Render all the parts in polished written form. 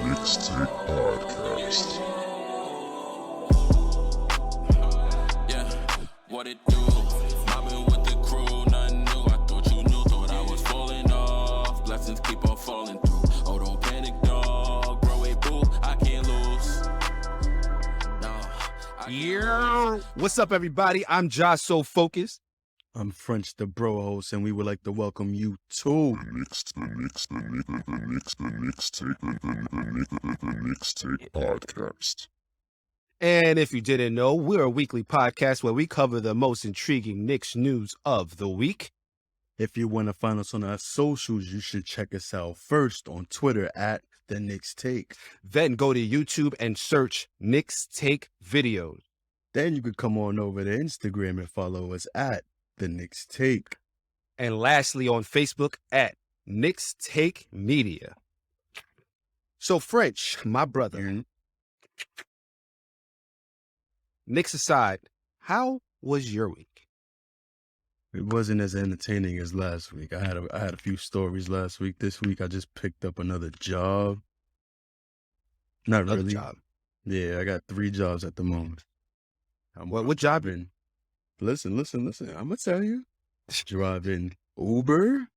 Knicks Take podcast. Yeah, what it do? Mobbing with the crew, nothing new. I thought you knew, thought I was falling off. Blessings keep on falling through. Oh, don't panic, dog. Bro, wait, boo, I can't lose. No. Yeah. What's up, everybody? I'm Josh So Focused. I'm French the Brohost, and we would like to welcome you to The Knicks Take podcast. And if you didn't know, we're a weekly podcast where we cover the most intriguing Knicks news of the week. If you want to find us on our socials, you should check us out first on Twitter at the Knicks Take. Then go to YouTube and search Knicks Take videos. Then you could come on over to Instagram and follow us at the Knicks Take. And lastly, on Facebook at Knicks Take Media. So, French, my brother, Knicks aside, how was your week? It wasn't as entertaining as last week. I had a few stories last week. This week I just picked up another job. Not Another really. job. Yeah, I got 3 jobs at the moment. What job? Listen. I'm going to tell you. Driving Uber,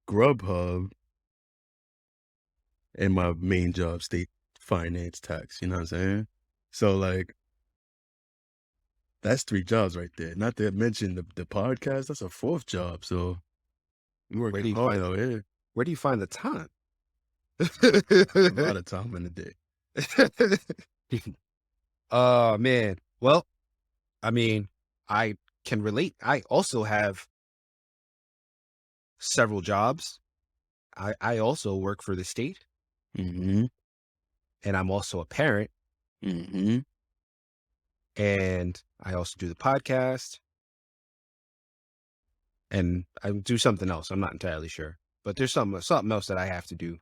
Grubhub, and my main job, state finance tax. You know what I'm saying? So, like, that's 3 jobs right there. Not to mention the podcast. That's a 4th job. So, you Where do working you hard find- out here. Where do you find the time? A lot of time in the day. Oh, man. Well, I mean, I can relate. I also have several jobs. I also work for the state, Mm-hmm. and I'm also a parent, Mm-hmm. and I also do the podcast, and I do something else. I'm not entirely sure, but there's something else that I have to do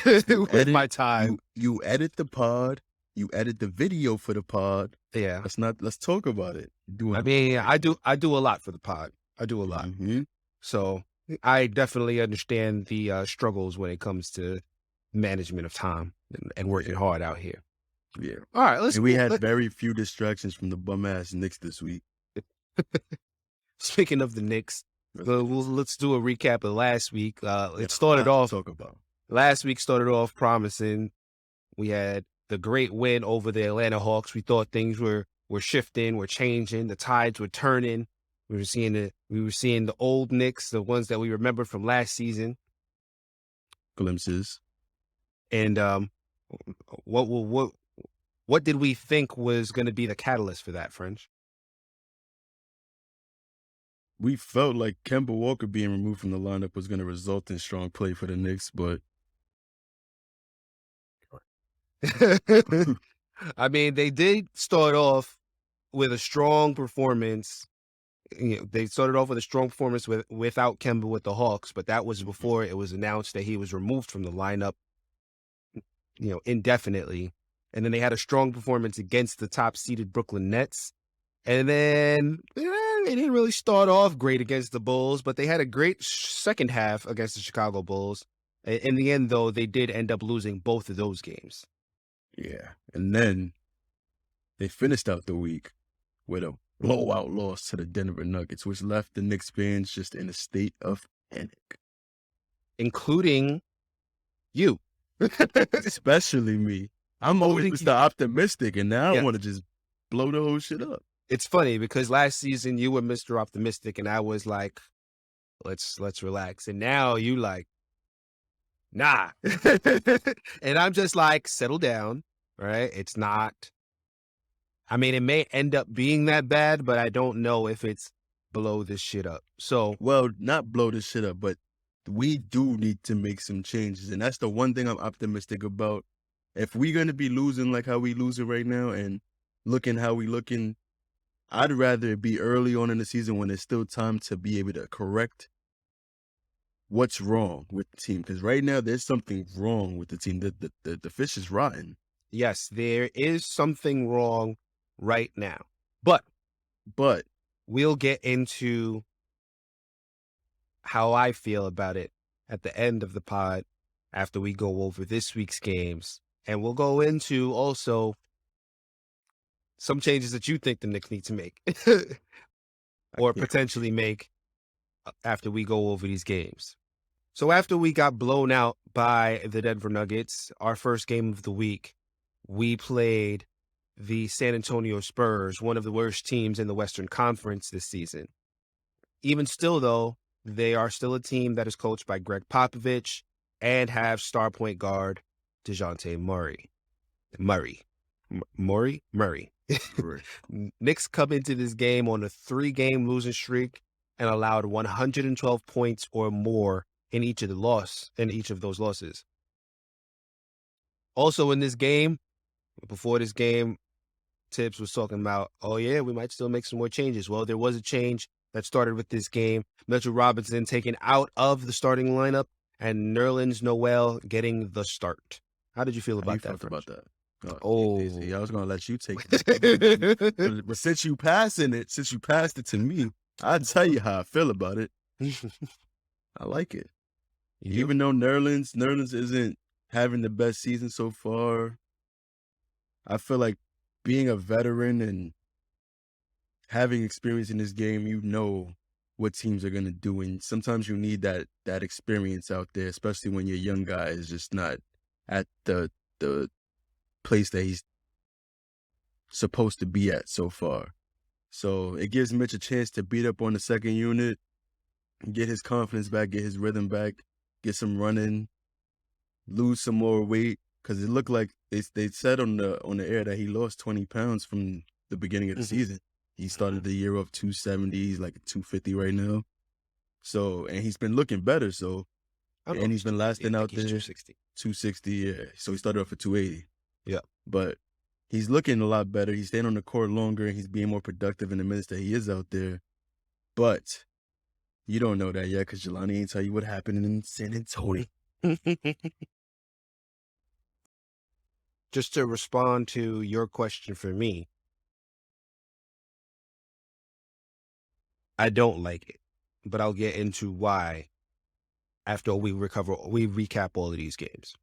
with my time. You edit the pod. You edit the video for the pod. Yeah. Let's talk about it. I mean, I do a lot for the pod. I do a lot. Mm-hmm. So I definitely understand the struggles when it comes to management of time and working hard out here. Yeah. All right, let's. And we had very few distractions from the bum ass Knicks this week. Speaking of the Knicks, let's do a recap of last week. It started Lot off. to talk about. Last week started off promising. We had the great win over the Atlanta Hawks. We thought things were shifting, were changing, the tides were turning. We were seeing the old Knicks, the ones that we remember from last season. Glimpses. And what did we think was going to be the catalyst for that, French? We felt like Kemba Walker being removed from the lineup was going to result in strong play for the Knicks, but I mean, they did start off with a strong performance. You know, they started off with a strong performance without Kemba with the Hawks, but that was before it was announced that he was removed from the lineup, indefinitely. And then they had a strong performance against the top-seeded Brooklyn Nets. And then they didn't really start off great against the Bulls, but they had a great second half against the Chicago Bulls. In the end, though, they did end up losing both of those games. yeah. And then they finished out the week with a blowout loss to the Denver Nuggets, which left the Knicks fans just in a state of panic. Including you. Especially me. I'm always Mr. Optimistic, and now I want to just blow the whole shit up. It's funny because last season you were Mr. Optimistic and I was like, let's relax. And now you like, nah. And I'm just like, settle down, right? It's not, I mean, it may end up being that bad, but I don't know if it's blow this shit up. So, Well, not blow this shit up, but we do need to make some changes. And that's the one thing I'm optimistic about. If we're going to be losing like how we losing right now and looking how we looking, I'd rather it be early on in the season when there's still time to be able to correct what's wrong with the team. Because right now there's something wrong with the team. The fish is rotten. yes, there is something wrong right now. But we'll get into how I feel about it at the end of the pod. after we go over this week's games. And we'll go into also some changes that you think the Knicks need to make or potentially make after we go over these games. So after we got blown out by the Denver Nuggets, our first game of the week, we played the San Antonio Spurs, one of the worst teams in the Western Conference this season. Even still, though, they are still a team that is coached by Greg Popovich and have star point guard DeJounte Murray. Murray. Knicks come into this game on a 3-game losing streak and allowed 112 points or more in each of those losses. Also in this game, before this game, Tibbs was talking about, oh yeah, we might still make some more changes. Well, there was a change that started with this game. Mitch Robinson taken out of the starting lineup and Nerlens Noel getting the start. How did you feel about that? About that? Oh, easy. I was gonna let you take it, but since you passed it to me, I'll tell you how I feel about it. I like it. Even though Nerlens isn't having the best season so far, I feel like being a veteran and having experience in this game, you know what teams are gonna do, and sometimes you need that experience out there, especially when your young guy is just not at the place that he's supposed to be at so far. So it gives Mitch a chance to beat up on the second unit, get his confidence back, get his rhythm back, get some running, lose some more weight, because it looked like they said on the air that he lost 20 pounds from the beginning of the season. He started the year off 270, he's like 250 right now. So, and he's been looking better, so, and he's been lasting out there. 260, yeah. So he started off at 280. Yeah. But he's looking a lot better. He's staying on the court longer, and he's being more productive in the minutes that he is out there. But you don't know that yet because Jelani ain't tell you what happened in San Antonio. Just to respond to your question for me, I don't like it, but I'll get into why after we recap all of these games.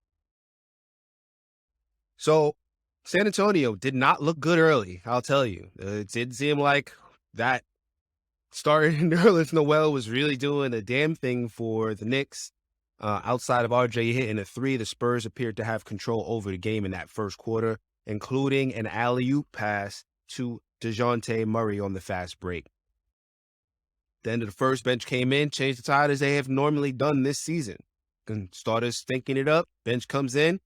So San Antonio did not look good early, I'll tell you. It did seem like that starting Nerlens Noel was really doing a damn thing for the Knicks. Outside of RJ hitting a 3, the Spurs appeared to have control over the game in that first quarter, including an alley-oop pass to DeJounte Murray on the fast break. The end of the first, bench came in, changed the tide as they have normally done this season. Starters thinking it up, bench comes in.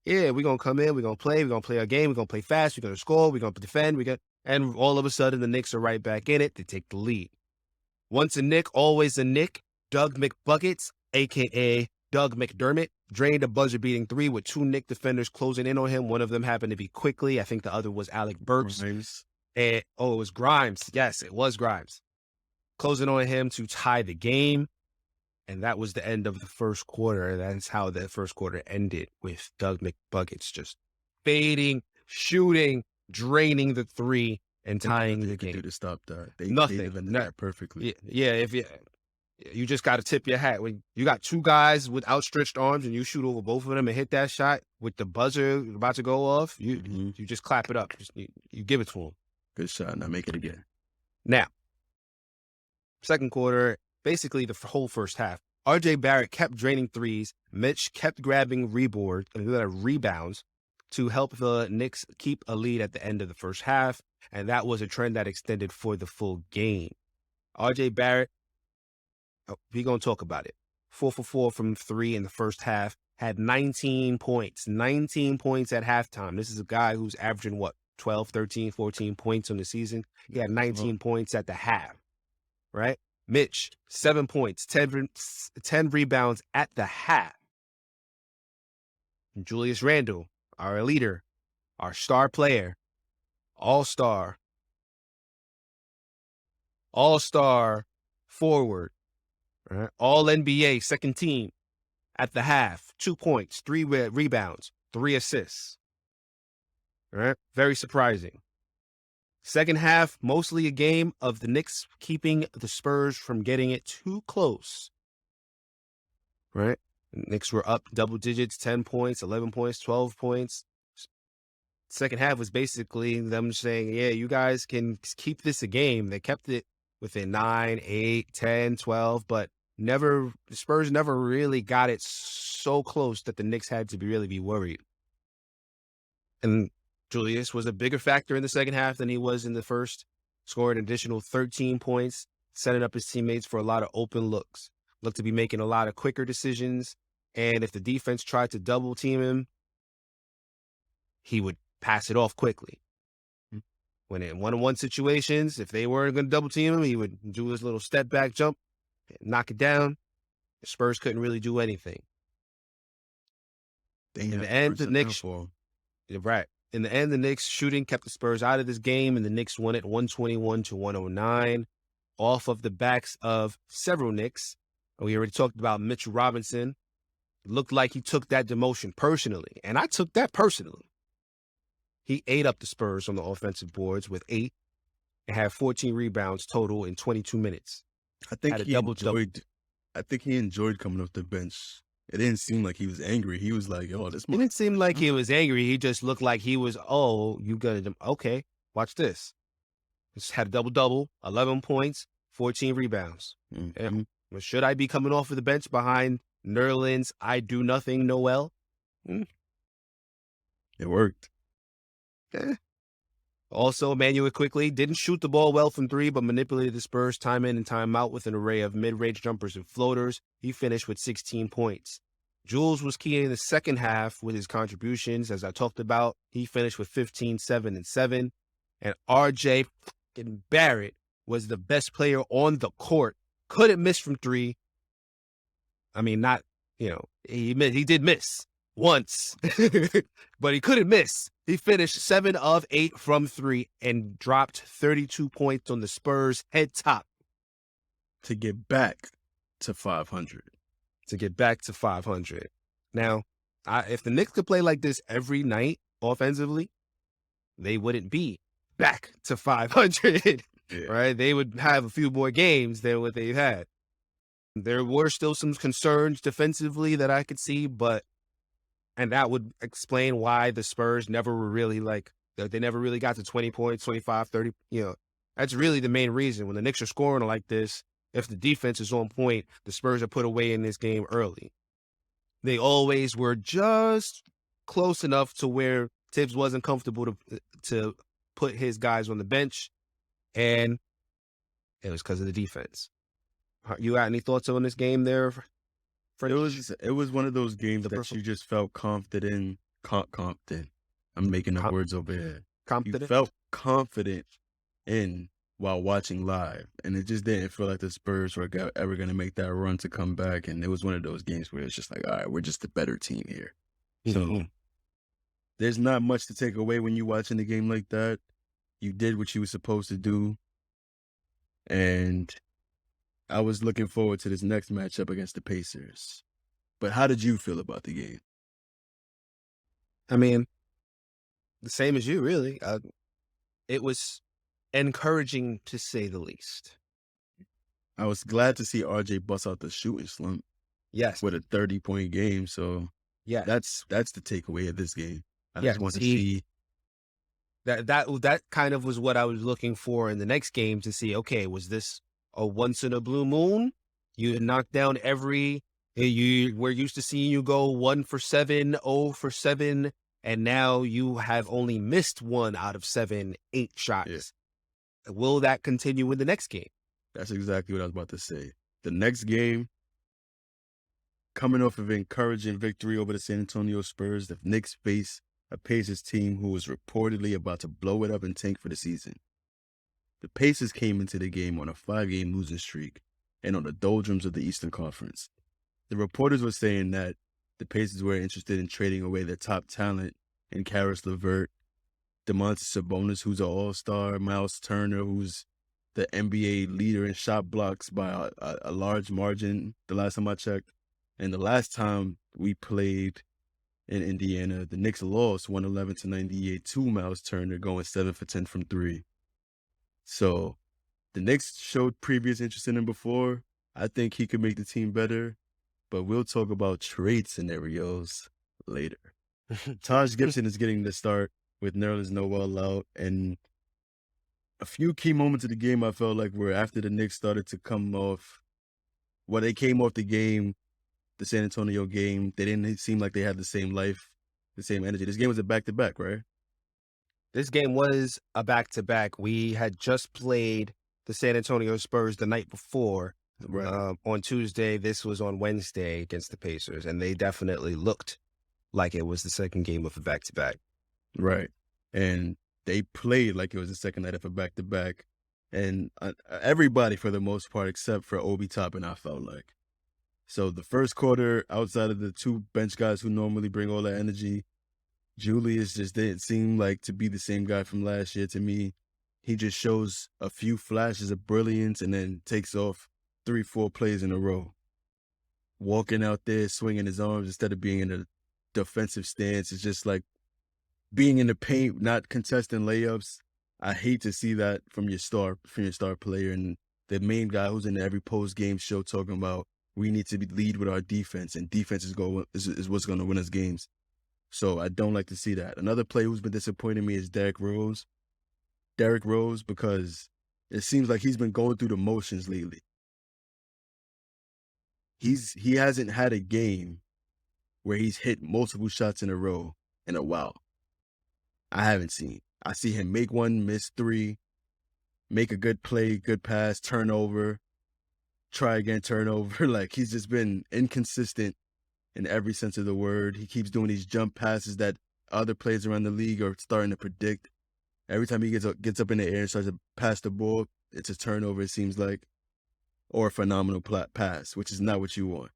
Yeah, we're going to come in, we're going to play our game, we're going to play fast, we're going to score, we're going to defend, and all of a sudden the Knicks are right back in it. They take the lead. Once a Knick, always a Knick. Doug McBuckets, a.k.a. Doug McDermott, drained a buzzer-beating 3 with 2 Knick defenders closing in on him. One of them happened to be Quickly. I think the other was Alec Burks. It was Grimes. Yes, it was Grimes. Closing on him to tie the game. And that was the end of the first quarter. That's how the first quarter ended, with Doug McBuckets just fading, shooting, draining the 3, and tying the game. Do to stop that. Nothing. They even that perfectly. Yeah, you just got to tip your hat. When you got 2 guys with outstretched arms and you shoot over both of them and hit that shot with the buzzer about to go off, you just clap it up. You give it to them. Good shot. Now make it again. Now, second quarter, basically the whole first half, RJ Barrett kept draining 3s. Mitch kept grabbing rebounds to help the Knicks keep a lead at the end of the first half, and that was a trend that extended for the full game. RJ Barrett, we're going to talk about it. 4 for 4 from 3 in the first half, had 19 points. 19 points at halftime. This is a guy who's averaging, 12, 13, 14 points on the season? He had 19 points at the half, right? Mitch, 7 points, 10 rebounds at the half. And Julius Randle, our leader, our star player, all-star forward, right? All NBA, second team at the half, 2 points, 3 rebounds, 3 assists. All right? Very surprising. Second half, mostly a game of the Knicks keeping the Spurs from getting it too close. Right? Knicks were up double digits, 10 points, 11 points, 12 points. Second half was basically them saying, yeah, you guys can keep this a game. They kept it within 9, 8, 10, 12, but the Spurs never really got it so close that the Knicks had to really be worried. And Julius was a bigger factor in the second half than he was in the first, scored an additional 13 points, setting up his teammates for a lot of open looks. Looked to be making a lot of quicker decisions, and if the defense tried to double team him, he would pass it off quickly. When in one-on-one situations, if they weren't going to double team him, he would do his little step back jump, knock it down. The Spurs couldn't really do anything. In the end, the Knicks, right. In the end, the Knicks shooting kept the Spurs out of this game, and the Knicks won it 121-109 off of the backs of several Knicks. We already talked about Mitch Robinson. It looked like he took that demotion personally, and I took that personally. He ate up the Spurs on the offensive boards with 8 and had 14 rebounds total in 22 minutes. I think he enjoyed coming off the bench. It didn't seem like he was angry. He was like, "Oh, this." It didn't seem like he was angry. He just looked like he was, "Oh, you gonna okay? Watch this." Just had a double-double, 11 points, 14 rebounds. Mm-hmm. Well, should I be coming off of the bench behind Nerlens? I do nothing, Noel. It worked. Also, Emmanuel quickly didn't shoot the ball well from 3, but manipulated the Spurs time in and time out with an array of mid-range jumpers and floaters. He finished with 16 points. Jules was key in the second half with his contributions, as I talked about. He finished with 15, 7, and 7. And R.J. Barrett was the best player on the court. Couldn't miss from 3. I mean, not, he did miss once, but he couldn't miss. He finished 7 of 8 from 3 and dropped 32 points on the Spurs head top. To get back to 500. Now, if the Knicks could play like this every night offensively, they wouldn't be back to 500, right? They would have a few more games than what they've had. There were still some concerns defensively that I could see, and that would explain why the Spurs never were really they never really got to 20 points, 25, 30. That's really the main reason. When the Knicks are scoring like this, if the defense is on point, the Spurs are put away in this game early. They always were just close enough to where Tibbs wasn't comfortable to put his guys on the bench, and it was because of the defense. You got any thoughts on this game there? It was one of those games that you just felt confident. I'm making up words over here. Confident? You felt confident in while watching live, and it just didn't feel like the Spurs were ever going to make that run to come back. And it was one of those games where it's just like, all right, we're just the better team here. So there's not much to take away when you're watching a game like that. You did what you were supposed to do, and I was looking forward to this next matchup against the Pacers. But how did you feel about the game? I mean, the same as you, really. It was encouraging, to say the least. I was glad to see RJ bust out the shooting slump. Yes. With a 30-point game. So yeah, that's the takeaway of this game. I just want to see. That kind of was what I was looking for in the next game, to see, okay, was this a once in a blue moon? You knocked down we're used to seeing you go 1 for 7, 0 for 7, and now you have only missed 1 out of 7, 8 shots. Yeah. Will that continue in the next game? That's exactly what I was about to say. The next game, coming off of an encouraging victory over the San Antonio Spurs, the Knicks face a Pacers team who was reportedly about to blow it up and tank for the season. The Pacers came into the game on a 5-game losing streak and on the doldrums of the Eastern Conference. The reporters were saying that the Pacers were interested in trading away their top talent in Karis LeVert, Domantas Sabonis, who's an all-star, Miles Turner, who's the NBA leader in shot blocks by a large margin the last time I checked. And the last time we played in Indiana, the Knicks lost 111-98 to Miles Turner, going 7 for 10 from 3. So the Knicks showed previous interest in him before. I think he could make the team better. but we'll talk about trade scenarios later. Taj Gibson is getting the start with Nerlens Noel out, and a few key moments of the game I felt like were after the Knicks started to come off. Well, they came off the game, the San Antonio game. They didn't seem like they had the same life, the same energy. This game was a back-to-back, right? This game was a back-to-back. We had just played the San Antonio Spurs the night before. Right. On Tuesday. This was on Wednesday against the Pacers, and they definitely looked like it was the second game of a back-to-back. Right. And they played like it was the second night of a back-to-back. And everybody, for the most part, except for Obi Toppin, I felt like. So the first quarter, outside of the two bench guys who normally bring all that energy, Julius just didn't seem like to be the same guy from last year to me. He just shows a few flashes of brilliance and then takes off 3-4 plays in a row. Walking out there, swinging his arms instead of being in a defensive stance. It's just like being in the paint, not contesting layups. I hate to see that from your star player and the main guy who's in every post-game show talking about we need to lead with our defense, and defense is what's going to win us games. So I don't like to see that. Another player who's been disappointing me is Derrick Rose. Derrick Rose, because it seems like he's been going through the motions lately. He hasn't had a game where he's hit multiple shots in a row in a while. I haven't seen. I see him make one, miss three, make a good play, good pass, turnover, try again, turnover. Like, he's just been inconsistent in every sense of the word. He keeps doing these jump passes that other players around the league are starting to predict. Every time he gets up in the air and starts to pass the ball, it's a turnover, it seems like, or a phenomenal pass, which is not what you want.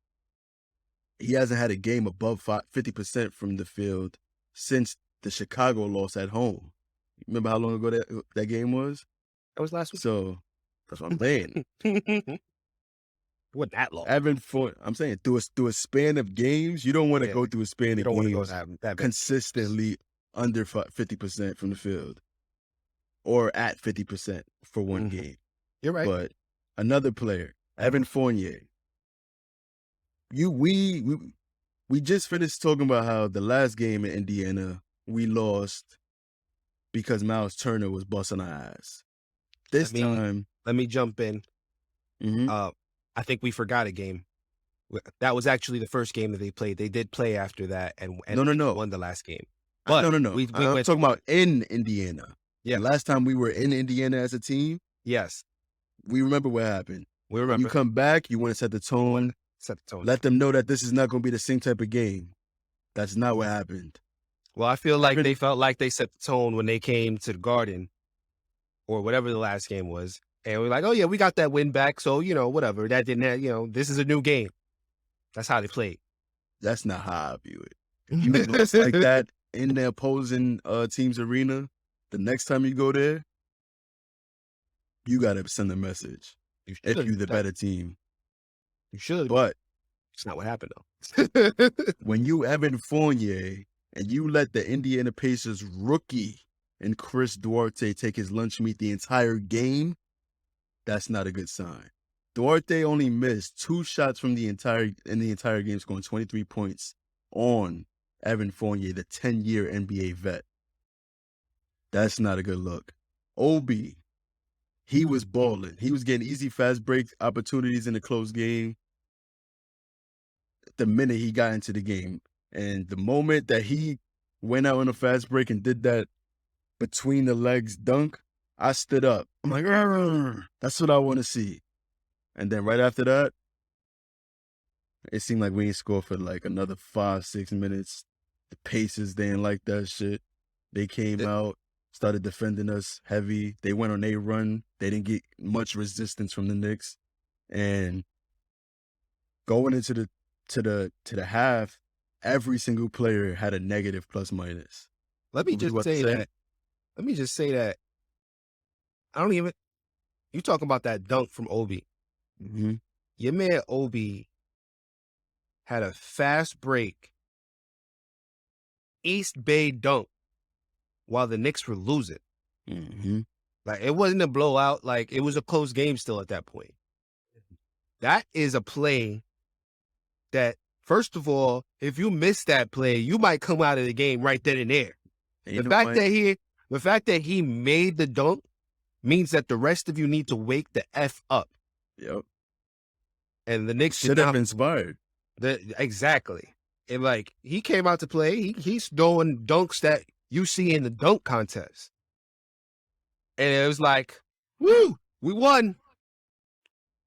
He hasn't had a game above 50% from the field since the Chicago loss at home. Remember how long ago that game was? That was last week. So that's what I'm saying. What that long? I'm saying through a span of games, you don't want to go through a span of games consistently under 50% from the field or at 50% for one game. You're right. But another player, Evan Fournier. We just finished talking about how the last game in Indiana we lost because Miles Turner was busting our ass. This time, let me jump in. I think we forgot a game. That was actually the first game that they played. They did play after that and won the last game. But no. I'm talking about in Indiana. Yeah. The last time we were in Indiana as a team, yes, we remember what happened. We remember. You come back, you want to set the tone. Let them know that this is not going to be the same type of game. That's not what happened. Well, I feel like they felt like they set the tone when they came to the Garden or whatever the last game was. And we're like, oh, yeah, we got that win back. So, whatever. That didn't have, this is a new game. That's how they played. That's not how I view it. If you look like that in the opposing team's arena, the next time you go there, you got to send a message. If you're the better team. You should. But it's not what happened, though. When you Evan Fournier and you let the Indiana Pacers rookie and Chris Duarte take his lunch meat the entire game, that's not a good sign. Duarte only missed 2 shots in the entire game, scoring 23 points on Evan Fournier, the 10-year NBA vet. That's not a good look. Obi, he was balling. He was getting easy fast break opportunities in the close game the minute he got into the game. And the moment that he went out on a fast break and did that between the legs dunk, I stood up. I'm like, that's what I want to see. And then right after that, it seemed like we ain't scored for like another 5-6 minutes. The Pacers, they didn't like that shit. They came out, started defending us heavy. They went on a run. They didn't get much resistance from the Knicks. And going into the half, every single player had a negative plus minus. Let me just say that. You talking about that dunk from Obi. Mm-hmm. Your man Obi had a fast break East Bay dunk while the Knicks were losing. Mm-hmm. Like, it wasn't a blowout. Like, it was a close game still at that point. That is a play that, first of all, if you miss that play, you might come out of the game right then and there. The fact that he made the dunk means that the rest of you need to wake the F up. Yep. And the Knicks should have inspired. Exactly. And like, he came out to play. He's doing dunks that you see in the dunk contest. And it was like, woo, we won.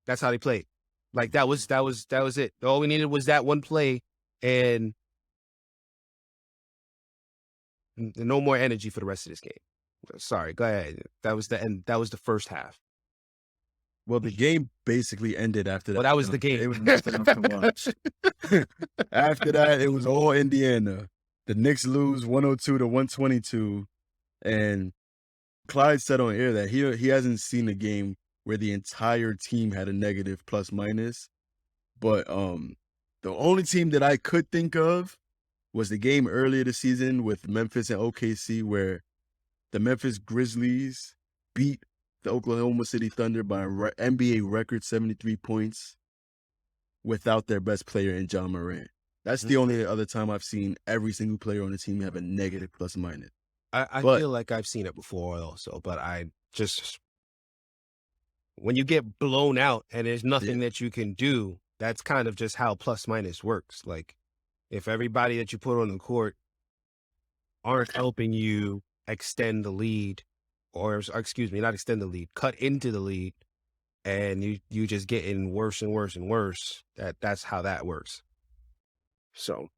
That's how they played. Like, that was it. All we needed was that one play, and no more energy for the rest of this game. Sorry, go ahead. That was the end. That was the first half. Well, the game basically ended after that. Well, that was the game. It was nothing to watch. After that, it was all Indiana. The Knicks lose 102-122, and Clyde said on air that he hasn't seen a game where the entire team had a negative plus minus. But the only team that I could think of was the game earlier this season with Memphis and OKC, where the Memphis Grizzlies beat the Oklahoma City Thunder by an NBA record 73 points without their best player in John Morant. That's the only other time I've seen every single player on the team have a negative plus minus. I feel like I've seen it before also, but I just, when you get blown out and there's nothing that you can do, that's kind of just how plus minus works. Like, if everybody that you put on the court aren't helping you extend the lead, or excuse me, not extend the lead, cut into the lead, and you just getting worse and worse and worse, that's how that works. So,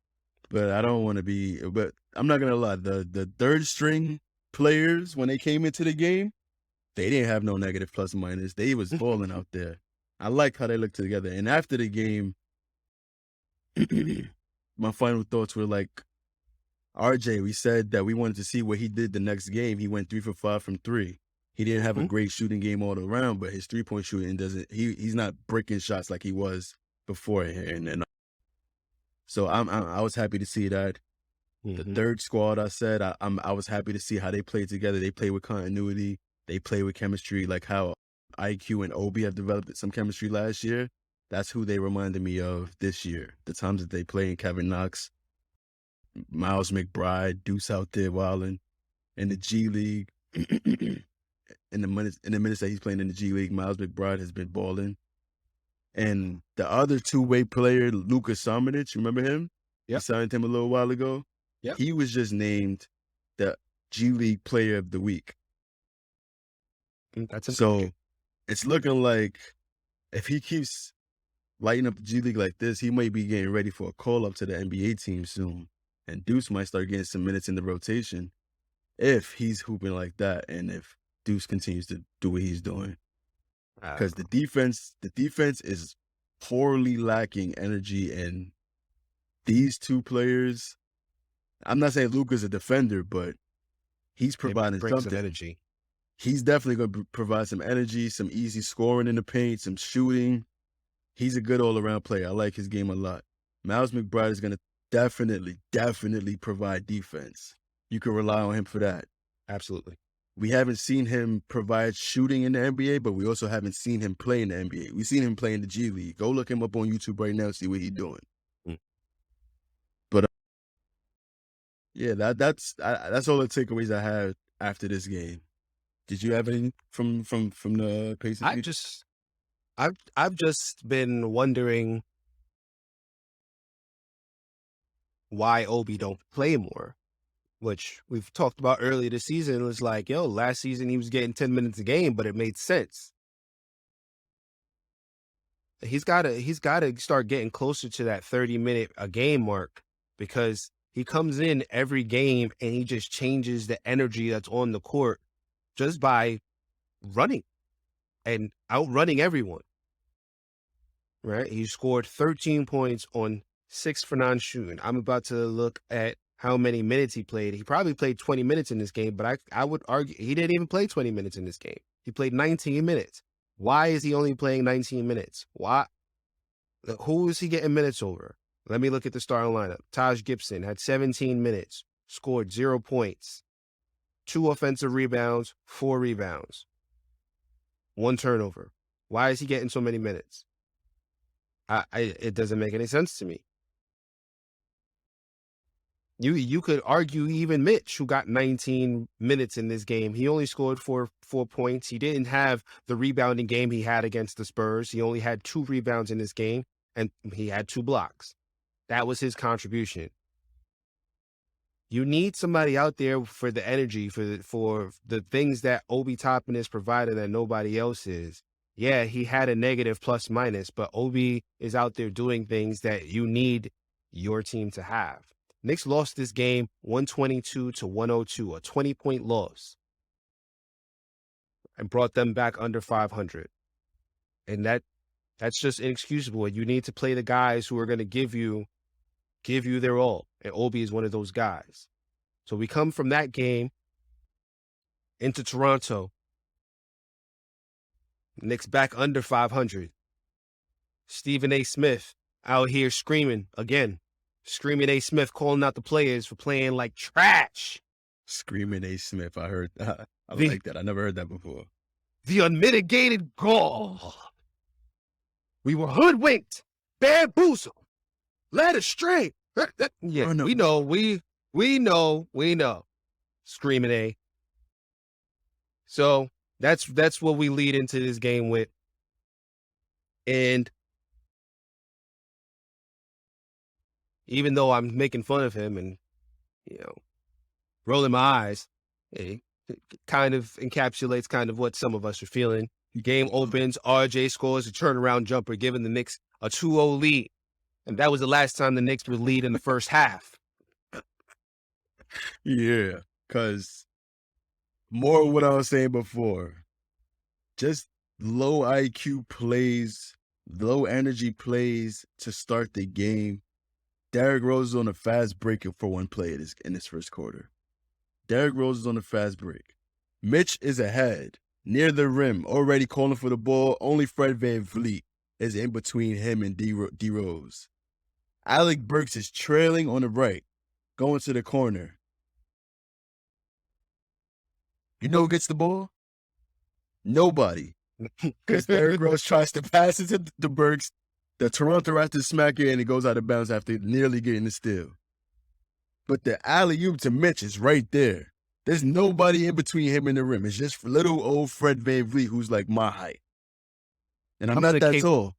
but I don't want to be, but I'm not going to lie. The third string players, when they came into the game, they didn't have no negative plus minus. They was balling out there. I like how they looked together. And after the game, my final thoughts were like, RJ, we said that we wanted to see what he did the next game. He went 3 for 5 from 3. He didn't have a great shooting game all around, but his 3-point shooting he's not breaking shots like he was before. And so I was happy to see that. The third squad, I said, I was happy to see how they played together. They play with continuity. They play with chemistry, like how IQ and Obi have developed some chemistry last year. That's who they reminded me of this year. The times that they play in Kevin Knox, Miles McBride, Deuce out there wilding in the G League. in the minutes that he's playing in the G League, Miles McBride has been balling. And the other two-way player, Luka Samanic, remember him? Yep. We signed him a little while ago. Yep. He was just named the G League Player of the Week. So it's looking like if he keeps lighting up the G League like this, he might be getting ready for a call-up to the NBA team soon. And Deuce might start getting some minutes in the rotation if he's hooping like that and if Deuce continues to do what he's doing. Because the defense is poorly lacking energy, and these two players, I'm not saying Luka's a defender, but he's providing something. Energy. He's definitely going to provide some energy, some easy scoring in the paint, some shooting. He's a good all-around player. I like his game a lot. Miles McBride is going to definitely provide defense. You can rely on him for that. Absolutely. We haven't seen him provide shooting in the NBA, but we also haven't seen him play in the NBA. We've seen him play in the G League. Go look him up on YouTube right now and see what he's doing. But yeah, that's all the takeaways I had after this game. Did you have any from the Pacers? I've just been wondering why Obi don't play more, which we've talked about earlier this season. It was like, last season he was getting 10 minutes a game, but it made sense. He's got to start getting closer to that 30-minute a game mark, because he comes in every game and he just changes the energy that's on the court just by running and outrunning everyone. Right? He scored 13 points on 6 for 9 shooting. I'm about to look at how many minutes he played. He probably played 20 minutes in this game, but I would argue he didn't even play 20 minutes in this game. He played 19 minutes. Why is he only playing 19 minutes? Why? Who is he getting minutes over? Let me look at the starting lineup. Taj Gibson had 17 minutes, scored 0 points, 2 offensive rebounds, 4 rebounds, 1 turnover. Why is he getting so many minutes? It doesn't make any sense to me. You could argue even Mitch, who got 19 minutes in this game. He only scored 4 points. He didn't have the rebounding game he had against the Spurs. He only had 2 rebounds in this game, and he had 2 blocks. That was his contribution. You need somebody out there for the energy, for the things that Obi Toppin is providing that nobody else is. Yeah, he had a negative plus minus, but Obi is out there doing things that you need your team to have. Knicks lost this game 122-102, a 20-point loss, and brought them back under 500. And that's just inexcusable. You need to play the guys who are going to give you their all. And Obi is one of those guys. So we come from that game into Toronto. Knicks back under 500. Stephen A. Smith out here screaming again. Screaming A. Smith calling out the players for playing like trash. Screaming A. Smith. I heard that. I like that. I never heard that before. The unmitigated gall. We were hoodwinked, bamboozled, led astray. Yeah, no. we know. Screaming A. So that's what we lead into this game with. And even though I'm making fun of him and, rolling my eyes, it kind of encapsulates kind of what some of us are feeling. The game opens, RJ scores a turnaround jumper, giving the Knicks a 2-0 lead. And that was the last time the Knicks would lead in the first half. Yeah, because more of what I was saying before, just low IQ plays, low energy plays to start the game. Derrick Rose is on a fast break for one play in this first quarter. Derrick Rose is on a fast break. Mitch is ahead, near the rim, already calling for the ball. Only Fred VanVleet is in between him and D Rose. Alec Burks is trailing on the right, going to the corner. You know who gets the ball? Nobody. Because Derrick Rose tries to pass it to Burks. The Toronto Raptors smack it, and it goes out of bounds after nearly getting the steal. But the alley-oop to Mitch is right there. There's nobody in between him and the rim. It's just little old Fred VanVleet, who's like my height. And I'm not that tall.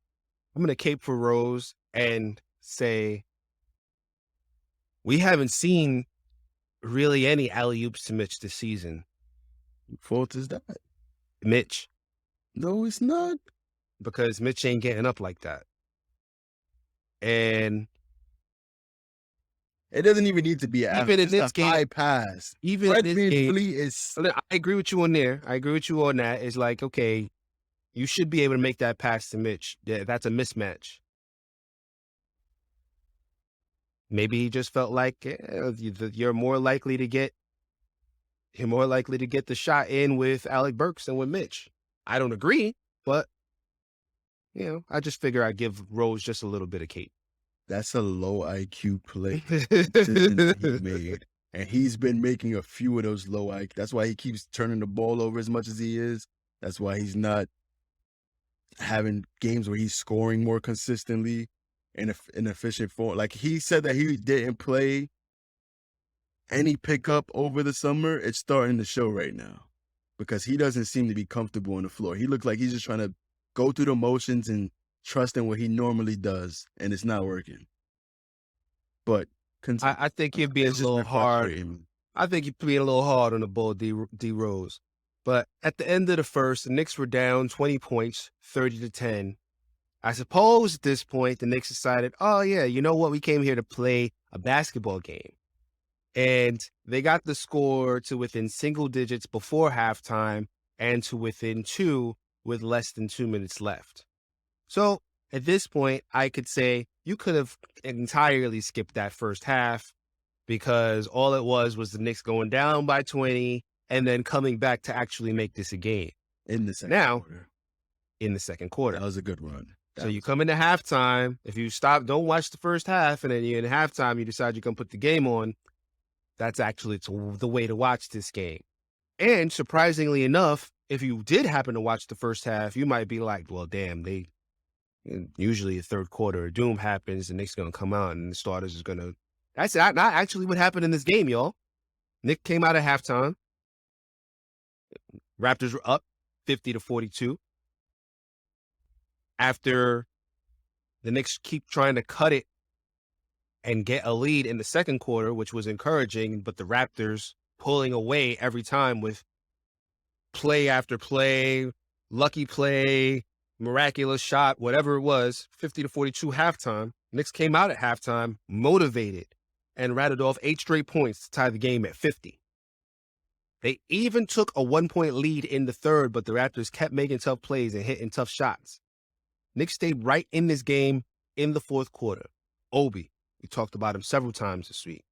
I'm going to cape for Rose and say we haven't seen really any alley-oops to Mitch this season. Whose fault is that? Mitch. No, it's not. Because Mitch ain't getting up like that. And it doesn't even need to be even in this game, high pass. Even Fred in this game, is. I agree with you on there. I agree with you on that. It's like, okay, you should be able to make that pass to Mitch. That's a mismatch. Maybe he just felt like you're more likely to get the shot in with Alec Burks than with Mitch. I don't agree, but I just figure I'd give Rose just a little bit of cape. That's a low IQ play that he made. And he's been making a few of those low IQ. That's why he keeps turning the ball over as much as he is. That's why he's not having games where he's scoring more consistently in an efficient form. Like he said that he didn't play any pickup over the summer. It's starting to show right now because he doesn't seem to be comfortable on the floor. He looks like he's just trying to go through the motions and trust in what he normally does, and it's not working. But I think he'd be a little hard. I think he'd be a little hard on the ball, D Rose. But at the end of the first, the Knicks were down 20 points, 30-10. I suppose at this point, the Knicks decided, oh, yeah, you know what? We came here to play a basketball game. And they got the score to within single digits before halftime and to within 2 with less than 2 minutes left. So at this point, I could say you could have entirely skipped that first half because all it was the Knicks going down by 20 and then coming back to actually make this a game. In the second quarter. In the second quarter. That was a good run. So you come into halftime. If you don't watch the first half and then you're in halftime, you decide you're going to put the game on. That's actually the way to watch this game. And surprisingly enough, if you did happen to watch the first half, you might be like, well, damn, they And usually the third quarter, doom happens, the Knicks going to come out and the starters is going to. That's not actually what happened in this game, y'all. Nick came out at halftime. Raptors were up 50-42. After the Knicks keep trying to cut it and get a lead in the second quarter, which was encouraging, but the Raptors pulling away every time with play after play, lucky play, miraculous shot, whatever it was, 50-42 halftime. Knicks came out at halftime motivated and rattled off 8 straight points to tie the game at 50. They even took a 1-point lead in the third, but the Raptors kept making tough plays and hitting tough shots. Knicks stayed right in this game in the fourth quarter. Obi, we talked about him several times this week.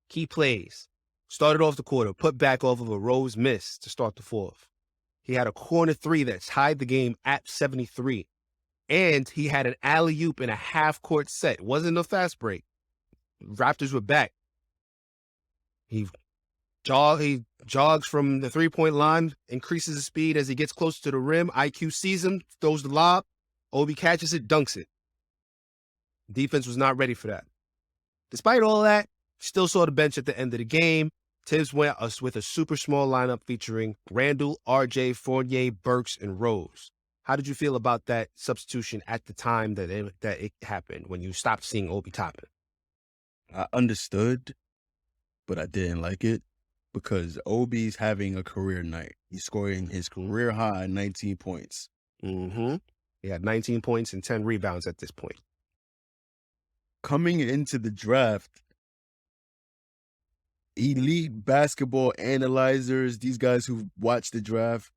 Key plays. Started off the quarter, put back off of a Rose miss to start the fourth. He had a corner three that tied the game at 73. And he had an alley-oop in a half-court set. It wasn't a fast break. Raptors were back. He jogs from the three-point line, increases his speed as he gets closer to the rim. IQ sees him, throws the lob. Obi catches it, dunks it. Defense was not ready for that. Despite all that, still saw the bench at the end of the game. Tibbs went us with a super small lineup featuring Randle, RJ, Fournier, Burks, and Rose. How did you feel about that substitution at the time that it happened, when you stopped seeing Obi Toppin? I understood, but I didn't like it because Obi's having a career night. He's scoring his career high 19 points. Mm-hmm. He had 19 points and 10 rebounds at this point. Coming into the draft, elite basketball analyzers, these guys who watch the draft,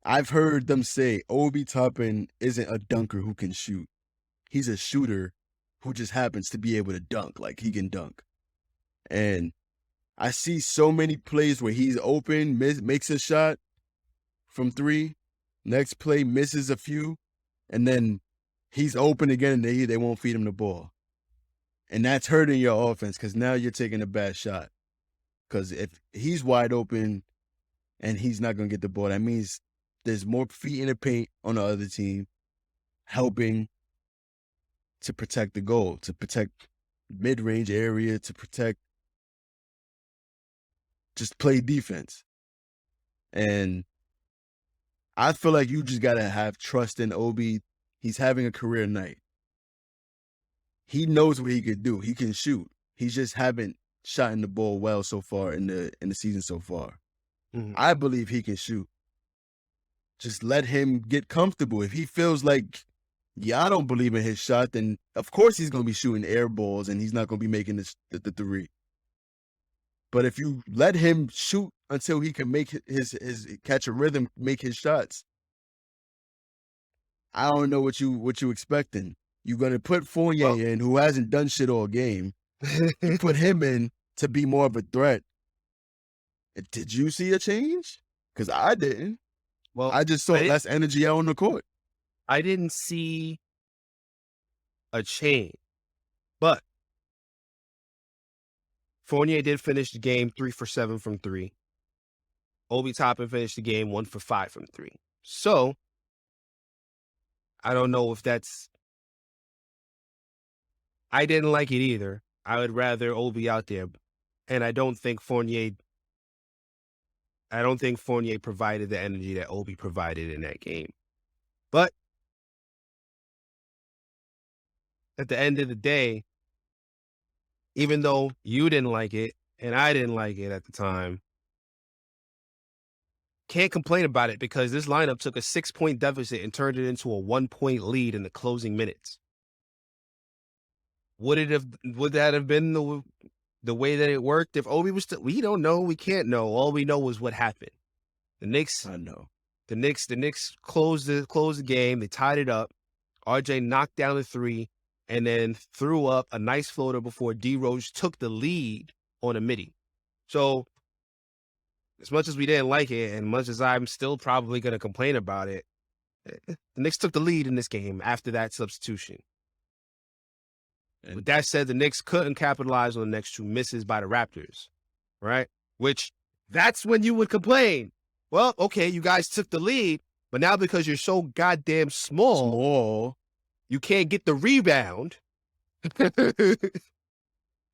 I've heard them say Obi Toppin isn't a dunker who can shoot. He's a shooter who just happens to be able to dunk, like he can dunk. And I see so many plays where he's open, makes a shot from three, next play misses a few, and then he's open again and they won't feed him the ball. And that's hurting your offense because now you're taking a bad shot. Because if he's wide open and he's not going to get the ball, that means there's more feet in the paint on the other team helping to protect the goal, to protect mid-range area, to protect, just play defense. And I feel like you just got to have trust in Obi. He's having a career night. He knows what he could do. He can shoot. He just haven't shot in the ball well so far in the season so far. Mm-hmm. I believe he can shoot. Just let him get comfortable. If he feels like, I don't believe in his shot, then of course he's going to be shooting air balls and he's not going to be making the three. But if you let him shoot until he can make his catch a rhythm, make his shots, I don't know what you expecting. You're going to put Fournier in, who hasn't done shit all game. You put him in to be more of a threat. Did you see a change? Because I didn't. Well, I just saw less energy out on the court. I didn't see a change, but Fournier did finish the game 3 for 7 from 3. Obi Toppin finished the game 1 for 5 from 3. So I don't know if that's. I didn't like it either. I would rather Obi out there, and I don't think Fournier provided the energy that Obi provided in that game. But at the end of the day, even though you didn't like it and I didn't like it at the time, can't complain about it because this lineup took a 6-point deficit and turned it into a 1-point lead in the closing minutes. Would that have been the way that it worked if Obi was still? We don't know. We can't know. All we know was what happened. The Knicks. I know. The Knicks closed the game. They tied it up. RJ knocked down the 3 and then threw up a nice floater before D Rose took the lead on a midi. So as much as we didn't like it, and much as I'm still probably going to complain about it, the Knicks took the lead in this game after that substitution. And with that said, the Knicks couldn't capitalize on the next 2 misses by the Raptors, right? Which, that's when you would complain. Well, okay, you guys took the lead, but now because you're so goddamn small, You can't get the rebound. The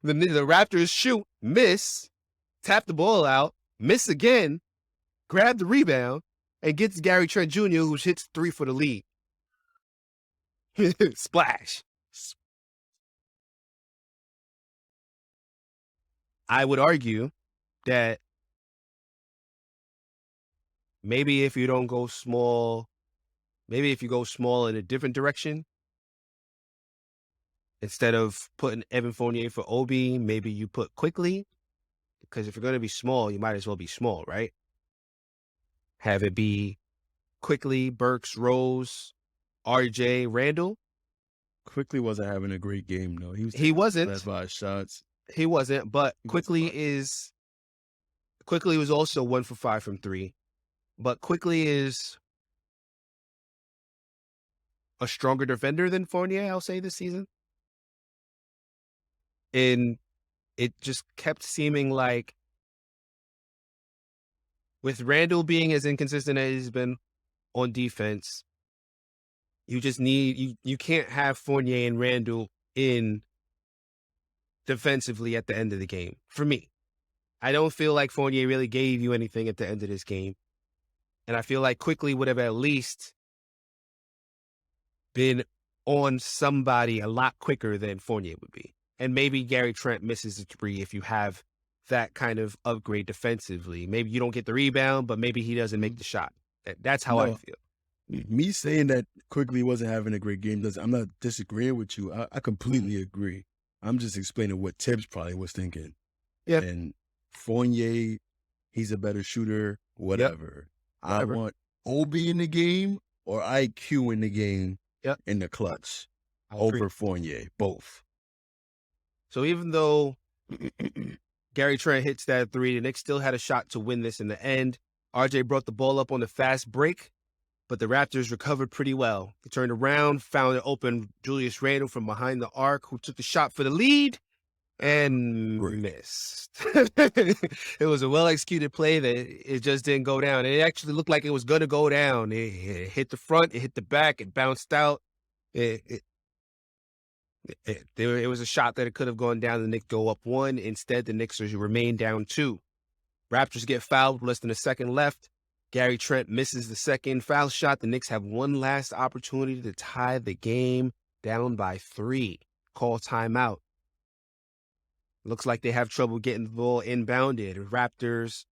Raptors shoot, miss, tap the ball out, miss again, grab the rebound, and gets Gary Trent Jr., who hits 3 for the lead. Splash. I would argue that maybe if you don't go small, maybe if you go small in a different direction, instead of putting Evan Fournier for Obi, maybe you put Quickly. Because if you're going to be small, you might as well be small, right? Have it be Quickly, Burks, Rose, RJ, Randle. Quickly wasn't having a great game, though. He wasn't. That's by shots. He wasn't, but Quickly was also 1 for 5 from 3. But Quickly is a stronger defender than Fournier, I'll say, this season. And it just kept seeming like, with Randle being as inconsistent as he's been on defense, you just need, you can't have Fournier and Randle in defensively at the end of the game. For me, I don't feel like Fournier really gave you anything at the end of this game. And I feel like Quickly would have at least been on somebody a lot quicker than Fournier would be. And maybe Gary Trent misses a 3 if you have that kind of upgrade defensively. Maybe you don't get the rebound, but maybe he doesn't make the shot. That's how I feel. Me saying that Quickly wasn't having a great game, I'm not disagreeing with you. I completely agree. I'm just explaining what Tibbs probably was thinking. Yeah. And Fournier, he's a better shooter, whatever. Yep. I want Obi in the game or IQ in the game in the clutch over Fournier, both. So even though Gary Trent hits that 3, the Knicks still had a shot to win this in the end. RJ brought the ball up on the fast break, but the Raptors recovered pretty well. They turned around, found an open Julius Randle from behind the arc, who took the shot for the lead and missed. It was a well-executed play that it just didn't go down. It actually looked like it was going to go down. It hit the front, it hit the back, it bounced out. It was a shot that it could have gone down. The Knicks go up 1. Instead, the Knicks remain down 2. Raptors get fouled with less than a second left. Gary Trent misses the second foul shot. The Knicks have one last opportunity to tie the game, down by 3. Call timeout. Looks like they have trouble getting the ball inbounded. Raptors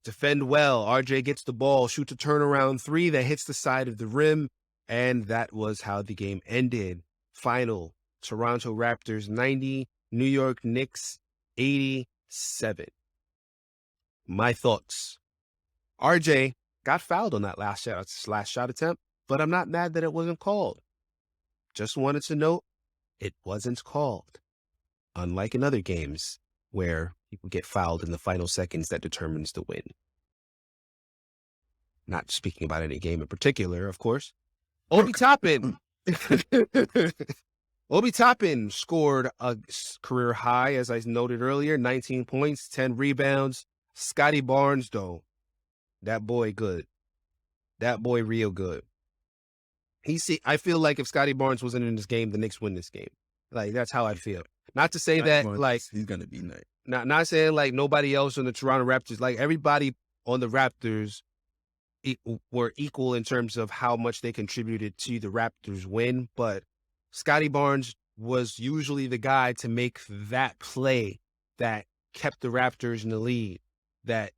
defend well. RJ gets the ball, shoots a turnaround 3 that hits the side of the rim, and that was how the game ended. Final, Toronto Raptors 90, New York Knicks 87. My thoughts. RJ got fouled on that last shot attempt, but I'm not mad that it wasn't called. Just wanted to note, it wasn't called. Unlike in other games where people get fouled in the final seconds that determines the win. Not speaking about any game in particular, of course. Obi Toppin. Obi Toppin scored a career high, as I noted earlier, 19 points, 10 rebounds. Scotty Barnes, though, that boy good. That boy real good. I feel like if Scotty Barnes wasn't in this game, the Knicks win this game. Like, that's how I feel. Not to say Scotty that, Barnes, like, he's going to be nice. Not saying like nobody else on the Toronto Raptors, like everybody on the Raptors were equal in terms of how much they contributed to the Raptors win, but Scotty Barnes was usually the guy to make that play that kept the Raptors in the lead, that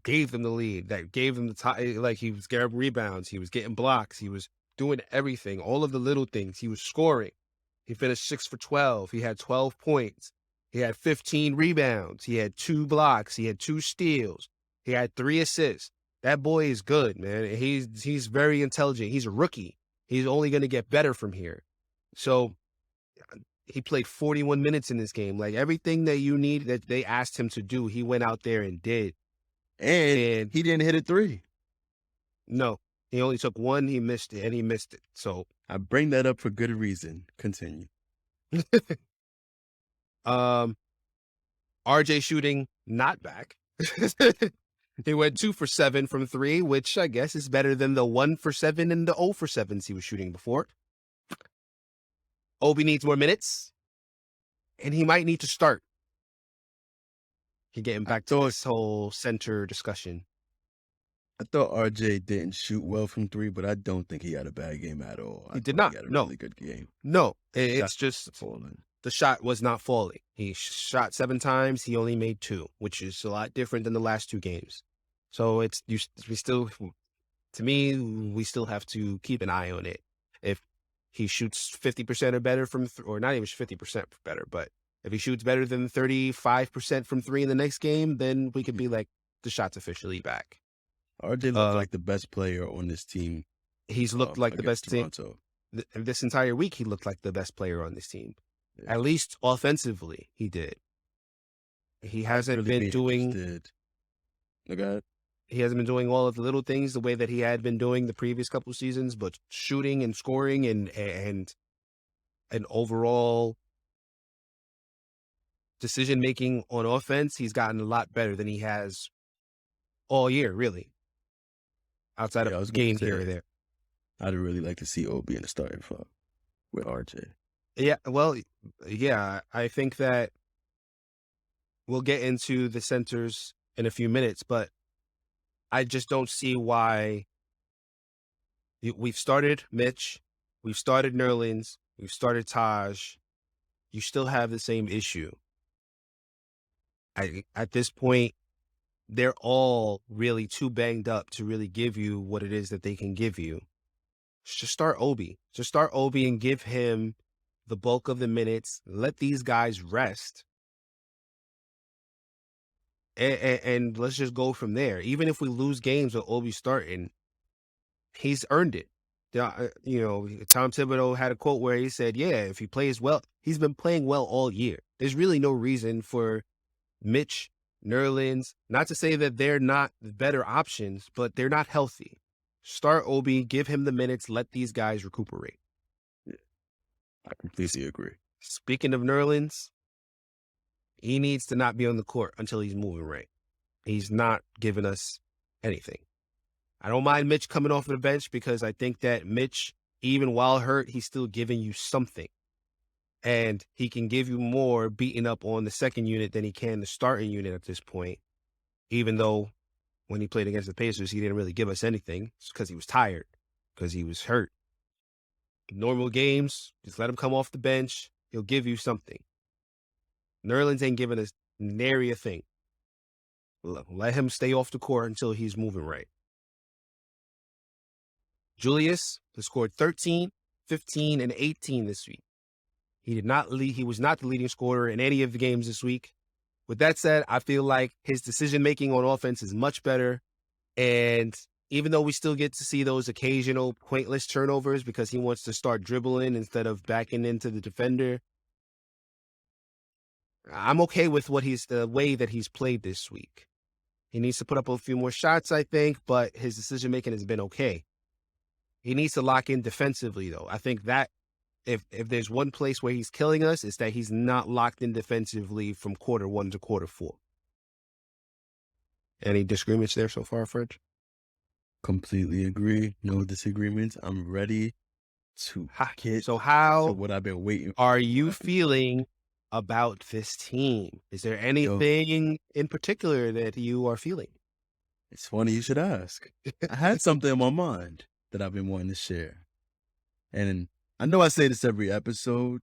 gave them the lead, that gave them the time. Like, he was getting rebounds, he was getting blocks, he was doing everything, all of the little things. He was scoring. He finished 6 for 12. He had 12 points. He had 15 rebounds. He had 2 blocks. He had 2 steals. He had 3 assists. That boy is good, man. He's very intelligent. He's a rookie. He's only going to get better from here. So he played 41 minutes in this game. Like, everything that you need that they asked him to do, he went out there and did. And he didn't hit a 3. No, he only took 1. He missed it, and he missed it. So I bring that up for good reason. Continue. RJ shooting not back. He went 2 for 7 from 3, which I guess is better than the 1 for 7 and the 0 for 7s he was shooting before. Obi needs more minutes, and he might need to start. Getting back to this whole center discussion. I thought RJ didn't shoot well from three, but I don't think he had a bad game at all. He did not. He had a No. really good game. No, it's just falling. the shot was not falling. He shot 7 times. He only made 2, which is a lot different than the last 2 games. So we still have to keep an eye on it. If he shoots 50% or better or not even 50% better, but if he shoots better than 35% from 3 in the next game, then we could be like, the shot's officially back. RJ looked like the best player on this team. He's looked like the best team. Toronto. This entire week, he looked like the best player on this team. Yeah. At least offensively, he did. He hasn't been doing. He hasn't been doing all of the little things the way that he had been doing the previous couple seasons, but shooting and scoring and an overall decision making on offense, he's gotten a lot better than he has all year, really. Outside of games here or there. I'd really like to see Obi in the starting five with RJ. Yeah, well, yeah, I think that we'll get into the centers in a few minutes, but I just don't see why. We've started Mitch, we've started Nerlens, we've started Taj. You still have the same issue. At this point, they're all really too banged up to really give you what it is that they can give you. Just start Obi. Just start Obi and give him the bulk of the minutes. Let these guys rest. And let's just go from there. Even if we lose games with Obi starting, he's earned it. You know, Tom Thibodeau had a quote where he said, yeah, if he plays well, he's been playing well all year. There's really no reason for Mitch, Nerlens, not to say that they're not better options, but they're not healthy. Start Obi, give him the minutes, let these guys recuperate. Yeah, I completely agree. Speaking of Nerlens, he needs to not be on the court until he's moving right. He's not giving us anything. I don't mind Mitch coming off of the bench because I think that Mitch, even while hurt, he's still giving you something. And he can give you more beating up on the second unit than he can the starting unit at this point. Even though when he played against the Pacers, he didn't really give us anything. It's because he was tired, because he was hurt. Normal games, just let him come off the bench. He'll give you something. Nerlens ain't giving us nary a thing. Let him stay off the court until he's moving right. Julius has scored 13, 15, and 18 this week. He did not lead. He was not the leading scorer in any of the games this week. With that said, I feel like his decision-making on offense is much better. And even though we still get to see those occasional pointless turnovers because he wants to start dribbling instead of backing into the defender, I'm okay with the way that he's played this week. He needs to put up a few more shots, I think, but his decision-making has been okay. He needs to lock in defensively, though. I think that if there's one place where he's killing us, it's that he's not locked in defensively from quarter 1 to quarter 4. Any disagreements there so far, French? Completely agree. No disagreements. I'm ready to get to what I've been waiting for. Are you feeling about this team? Is there anything in particular that you are feeling? It's funny you should ask. I had something in my mind that I've been wanting to share. And I know I say this every episode,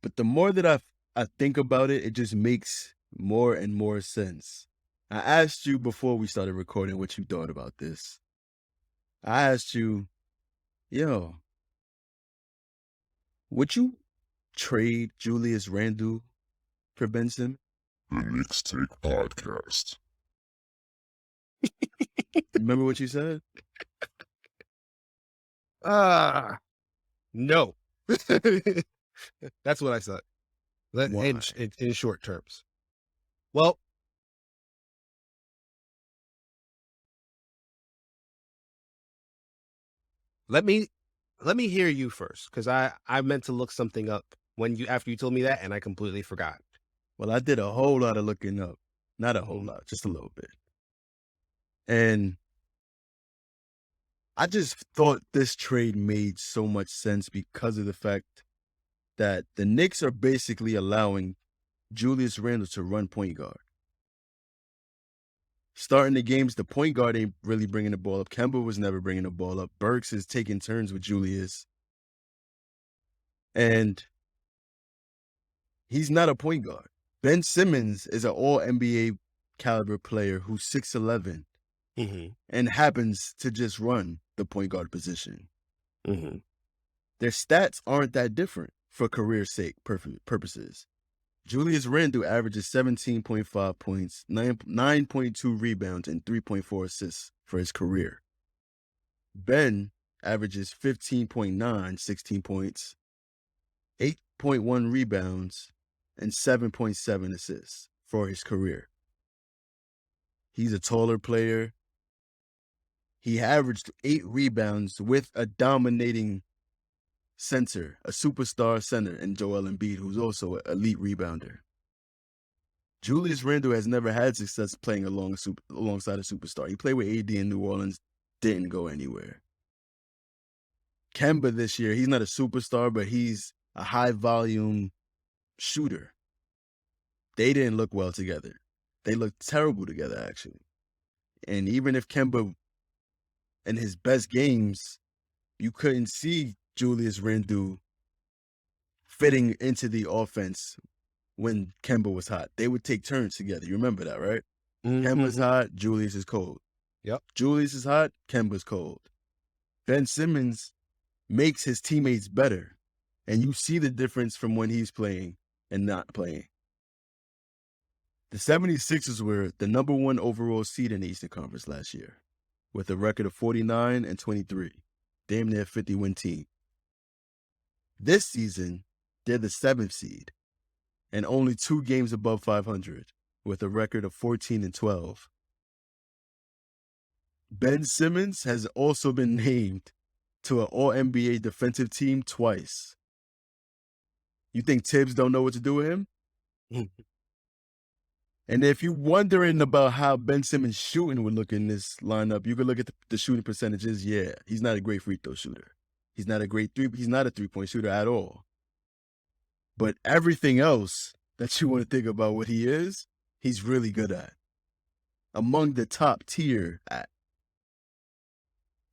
but the more that I think about it, it just makes more and more sense. I asked you before we started recording what you thought about this. I asked you, would you trade Julius Randle for Ben Simmons? The Knicks Take podcast. Remember what you said? No. That's what I said. In short terms. Well, let me hear you first, because I meant to look something up after you told me that, and I completely forgot. Well, I did a whole lot of looking up. Not a whole lot, just a little bit. And I just thought this trade made so much sense because of the fact that the Knicks are basically allowing Julius Randle to run point guard. Starting the games, the point guard ain't really bringing the ball up. Kemba was never bringing the ball up. Burks is taking turns with Julius. And he's not a point guard. Ben Simmons is an all-NBA caliber player who's 6'11", and happens to just run the point guard position. Their stats aren't that different for career sake purposes. Julius Randle averages 17.5 points, 9.2 rebounds, and 3.4 assists for his career. Ben averages 15.9, 16 points, 8.1 rebounds, and 7.7 assists for his career. He's a taller player. He averaged 8 rebounds with a dominating center, a superstar center, and Joel Embiid, who's also an elite rebounder. Julius Randle has never had success playing alongside a superstar. He played with AD in New Orleans, didn't go anywhere. Kemba this year, he's not a superstar, but he's a high-volume shooter. They didn't look well together. They looked terrible together, actually. And even if Kemba, in his best games, you couldn't see Julius Randle fitting into the offense when Kemba was hot. They would take turns together. You remember that, right? Kemba's hot, Julius is cold. Yep. Julius is hot, Kemba's cold. Ben Simmons makes his teammates better. And you see the difference from when he's playing and not playing. The 76ers were the number 1 overall seed in the Eastern Conference last year, with a record of 49-23, damn near 50-win team. This season, they're the 7th seed, and only 2 games above 500, with a record of 14-12. Ben Simmons has also been named to an All-NBA defensive team twice. You think Tibbs don't know what to do with him? And if you're wondering about how Ben Simmons' shooting would look in this lineup, you could look at the shooting percentages. Yeah, he's not a great free throw shooter. He's not a 3-point shooter at all. But everything else that you want to think about what he is, he's really good at. Among the top tier at.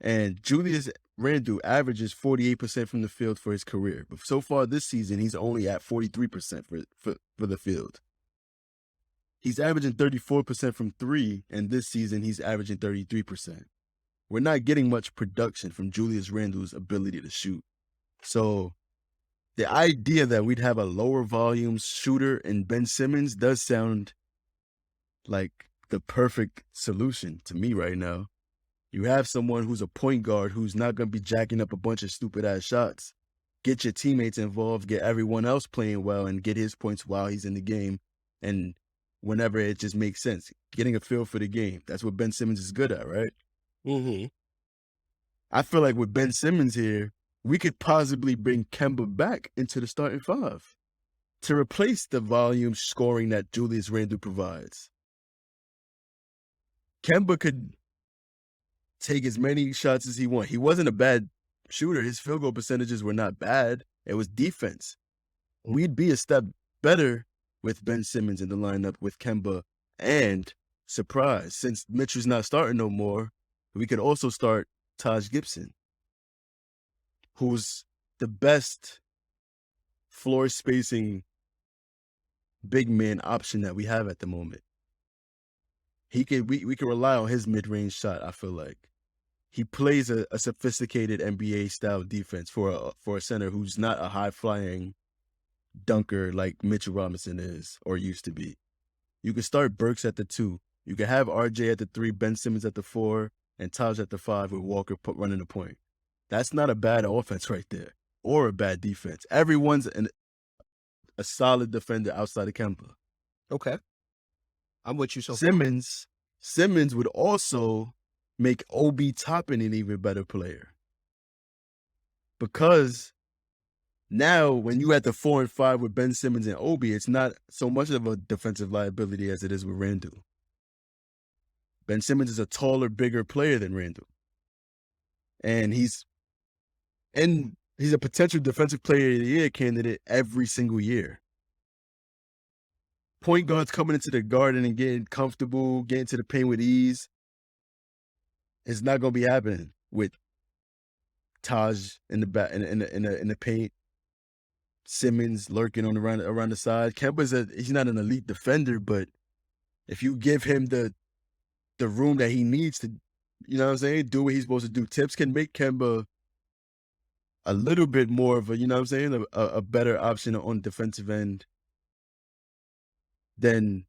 And Julius Randle averages 48% from the field for his career. But so far this season, he's only at 43% for the field. He's averaging 34% from 3, and this season he's averaging 33%. We're not getting much production from Julius Randle's ability to shoot. So the idea that we'd have a lower volume shooter in Ben Simmons does sound like the perfect solution to me right now. You have someone who's a point guard who's not going to be jacking up a bunch of stupid-ass shots. Get your teammates involved, get everyone else playing well, and get his points while he's in the game. And whenever it just makes sense, getting a feel for the game. That's what Ben Simmons is good at, right? I feel like with Ben Simmons here, we could possibly bring Kemba back into the starting 5 to replace the volume scoring that Julius Randle provides. Kemba could take as many shots as he wants. He wasn't a bad shooter. His field goal percentages were not bad. It was defense. We'd be a step better with Ben Simmons in the lineup with Kemba, and surprise, since Mitch is not starting no more, we could also start Taj Gibson, who's the best floor spacing big man option that we have at the moment. We could rely on his mid-range shot, I feel like. He plays a sophisticated NBA style defense for a center who's not a high-flying dunker like Mitch Robinson is or used to be. You could start Burks at the 2. You could have RJ at the 3, Ben Simmons at the 4, and Taj at the 5 with Walker running the point. That's not a bad offense right there or a bad defense. Everyone's a solid defender outside of Kemba. Okay. I'm with you so far. Simmons would also make Obi Toppin an even better player. Because now, when you at the 4 and 5 with Ben Simmons and Obi, it's not so much of a defensive liability as it is with Randle. Ben Simmons is a taller, bigger player than Randle. And he's a potential defensive player of the year candidate every single year. Point guards coming into the Garden and getting comfortable, getting to the paint with ease. It's not gonna be happening with Taj in the back in the paint. Simmons lurking on around the side. Kemba's he's not an elite defender, but if you give him the room that he needs to, you know what I'm saying, do what he's supposed to do. Tips can make Kemba a little bit more of a, you know what I'm saying, a better option on defensive end than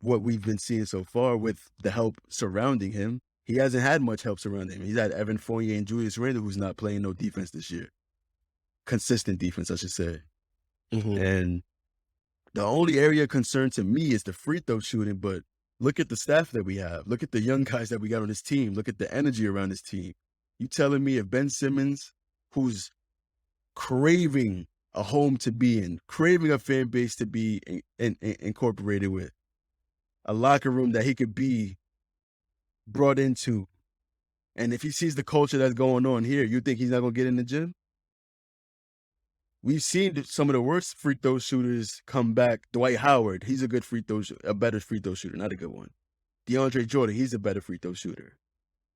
what we've been seeing so far with the help surrounding him. He hasn't had much help surrounding him. He's had Evan Fournier and Julius Randle, who's not playing no defense this year. Consistent defense, I should say. Mm-hmm. And the only area of concern to me is the free throw shooting, but look at the staff that we have. Look at the young guys that we got on this team. Look at the energy around this team. You telling me if Ben Simmons, who's craving a home to be in, craving a fan base to be incorporated with, a locker room that he could be brought into, and if he sees the culture that's going on here, you think he's not going to get in the gym? We've seen some of the worst free throw shooters come back. Dwight Howard, he's a good a better free throw shooter, not a good one. DeAndre Jordan, he's a better free throw shooter.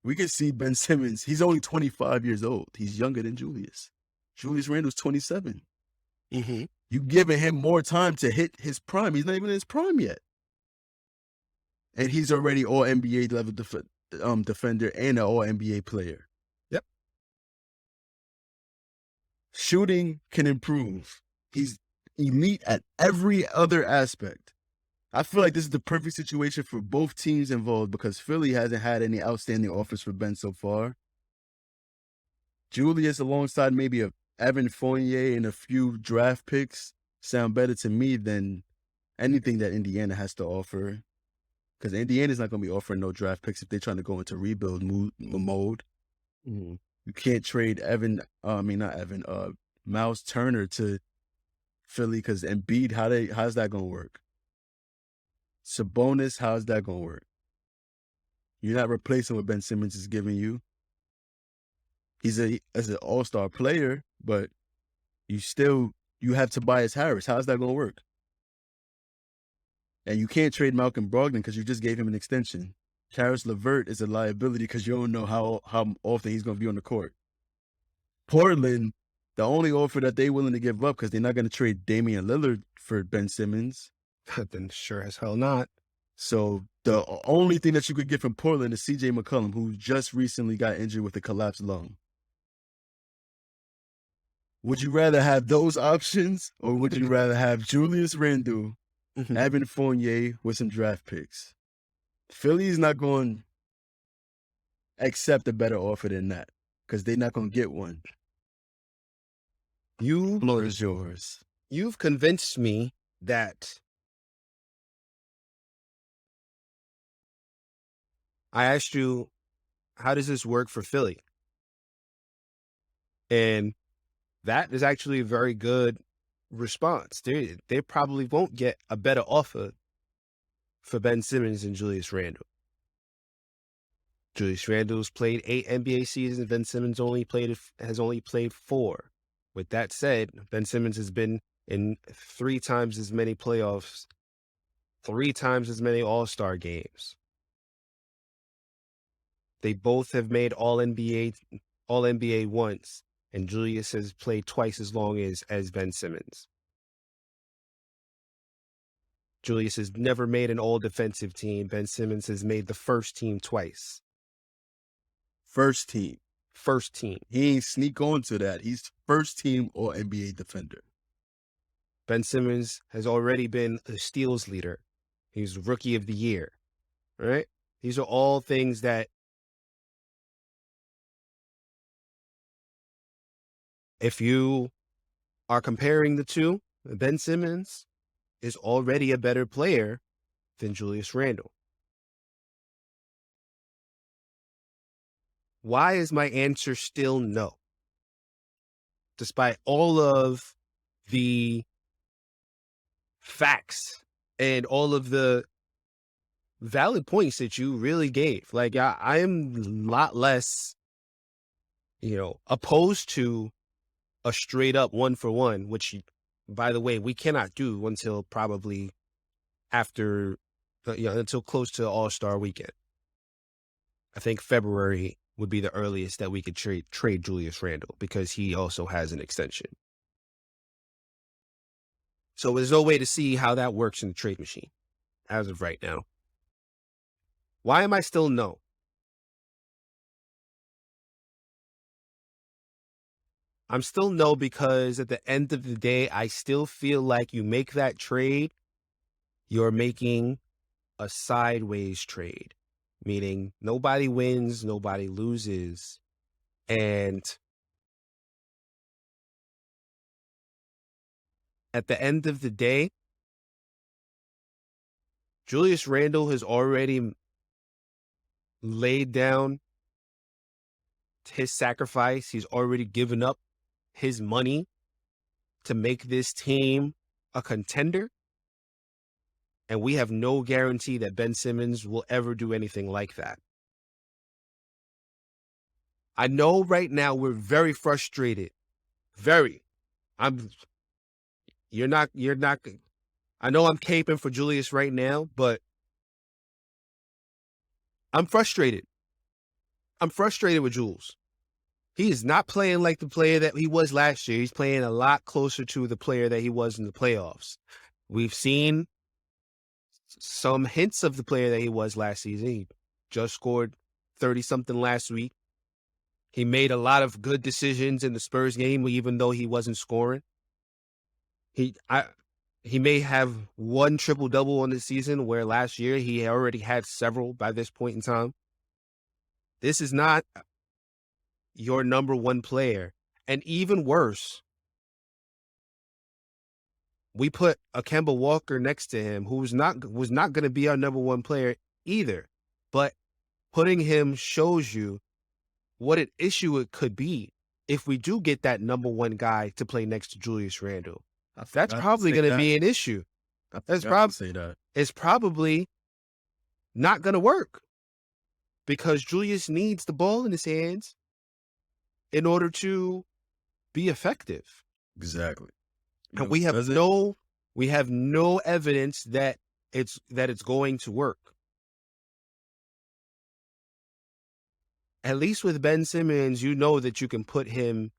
We can see Ben Simmons, he's only 25 years old. He's younger than Julius. Julius Randle's 27. Mm-hmm. You've given him more time to hit his prime. He's not even in his prime yet. And he's already all NBA level defender and an all NBA player. Yep. Shooting can improve. He's elite at every other aspect. I feel like this is the perfect situation for both teams involved because Philly hasn't had any outstanding offers for Ben so far. Julius alongside maybe a Evan Fournier and a few draft picks sound better to me than anything that Indiana has to offer. Because Indiana's not going to be offering no draft picks if they're trying to go into rebuild mode. Mm-hmm. You can't trade Miles Turner to Philly because Embiid, how's that going to work? Sabonis, how's that going to work? You're not replacing what Ben Simmons is giving you. He's an all-star player, but you have Tobias Harris. How's that going to work? And you can't trade Malcolm Brogdon because you just gave him an extension. Karis LeVert is a liability because you don't know how often he's going to be on the court. Portland, the only offer that they're willing to give up because they're not going to trade Damian Lillard for Ben Simmons. Then sure as hell not. So the only thing that you could get from Portland is CJ McCollum, who just recently got injured with a collapsed lung. Would you rather have those options or would you rather have Julius Randle, Evan Fournier with some draft picks? Philly's not going to accept a better offer than that because they're not going to get one. Floor is yours. You've convinced me that I asked you, how does this work for Philly? And that is actually a very good response. They probably won't get a better offer for Ben Simmons and Julius Randle. Julius Randle's played 8 NBA seasons. Ben Simmons has only played 4. With that said, Ben Simmons has been in 3 times as many playoffs, 3 times as many All-Star games. They both have made All-NBA once, and Julius has played twice as long as Ben Simmons. Julius has never made an all-defensive team. Ben Simmons has made the first team twice. First team. He ain't sneak on to that. He's first team or NBA defender. Ben Simmons has already been a steals leader. He's rookie of the year. All right? These are all things that if you are comparing the two, Ben Simmons is already a better player than Julius Randle. Why is my answer still no? Despite all of the facts and all of the valid points that you really gave. Like, I am a lot less opposed to a straight up 1-for-1, which, by the way, we cannot do until probably after, until close to All-Star weekend. I think February would be the earliest that we could trade Julius Randle because he also has an extension. So there's no way to see how that works in the trade machine as of right now. Why am I still no? I'm still no because at the end of the day, I still feel like you make that trade, you're making a sideways trade, meaning nobody wins, nobody loses. And at the end of the day, Julius Randle has already laid down his sacrifice. He's already given up his money to make this team a contender. And we have no guarantee that Ben Simmons will ever do anything like that. I know right now we're very frustrated. You're not, I know I'm caping for Julius right now, but I'm frustrated. I'm frustrated with Jules. He is not playing like the player that he was last year. He's playing a lot closer to the player that he was in the playoffs. We've seen some hints of the player that he was last season. He just scored 30-something last week. He made a lot of good decisions in the Spurs game, even though he wasn't scoring. He may have one triple-double on the season, where last year he already had several by this point in time. This is not your number one player. And even worse, we put a Kemba Walker next to him, who was not going to be our number one player either. But putting him shows you what an issue it could be if we do get that number one guy to play next to Julius Randle. That's probably going to be an issue. It's probably not going to work because Julius needs the ball in his hands in order to be effective. Exactly. And we have no evidence that it's going to work. At least with Ben Simmons, you know that you can put him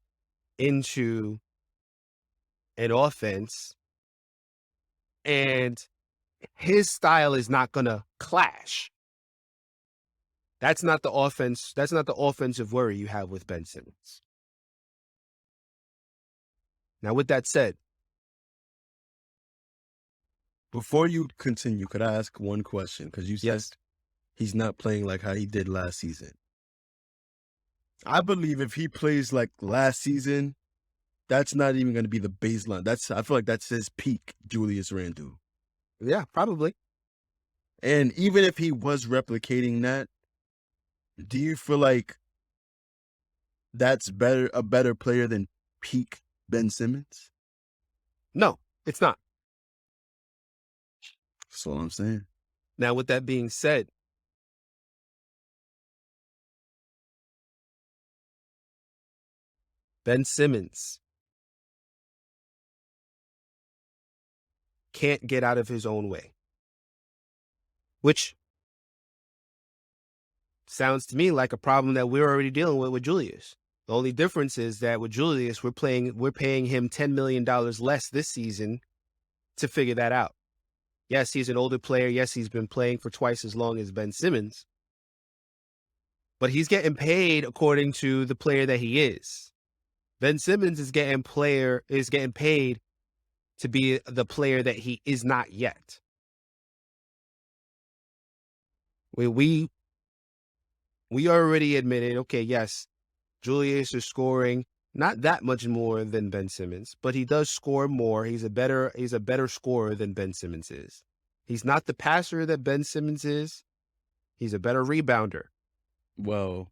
into an offense and his style is not going to clash. That's not the offense. That's not the offensive worry you have with Ben Simmons. Now, with that said, before you continue, could I ask one question? Because you said he's not playing like how he did last season. I believe if he plays like last season, that's not even going to be the baseline. I feel like that's his peak, Julius Randle. Yeah, probably. And even if he was replicating that, do you feel like that's a better player than peak Ben Simmons? No, it's not. That's all I'm saying. Now, with that being said, Ben Simmons can't get out of his own way, which sounds to me like a problem that we're already dealing with Julius. The only difference is that with Julius, we're paying him $10 million less this season to figure that out. Yes, he's an older player. Yes, he's been playing for twice as long as Ben Simmons. But he's getting paid according to the player that he is. Ben Simmons is getting paid to be the player that he is not yet. We already admitted, okay, yes, Julius is scoring not that much more than Ben Simmons, but he does score more. He's a better scorer than Ben Simmons is. He's not the passer that Ben Simmons is. He's a better rebounder. Well,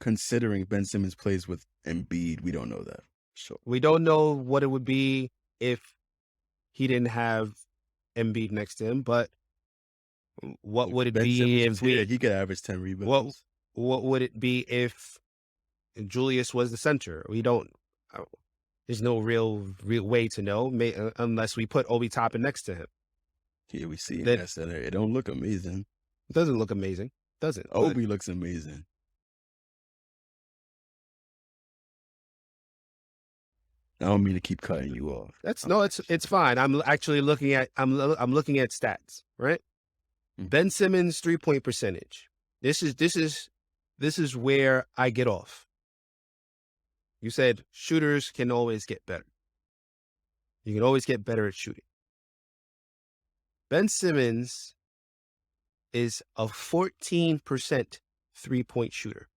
considering Ben Simmons plays with Embiid, we don't know that. So we don't know what it would be if he didn't have Embiid next to him, but what would it be if he could average 10 rebounds? What would it be if Julius was the center. We don't. There's no real way to know, unless we put Obi Toppin next to him. Yeah, we see That- that center. It don't look amazing. It doesn't look amazing, does it? Obi looks amazing. I don't mean to keep cutting you off. It's fine. I'm actually looking at looking at stats, right? Mhm. Ben Simmons 3-point percentage. This is where I get off. You said shooters can always get better. You can always get better at shooting. Ben Simmons is a 14% 3-point shooter.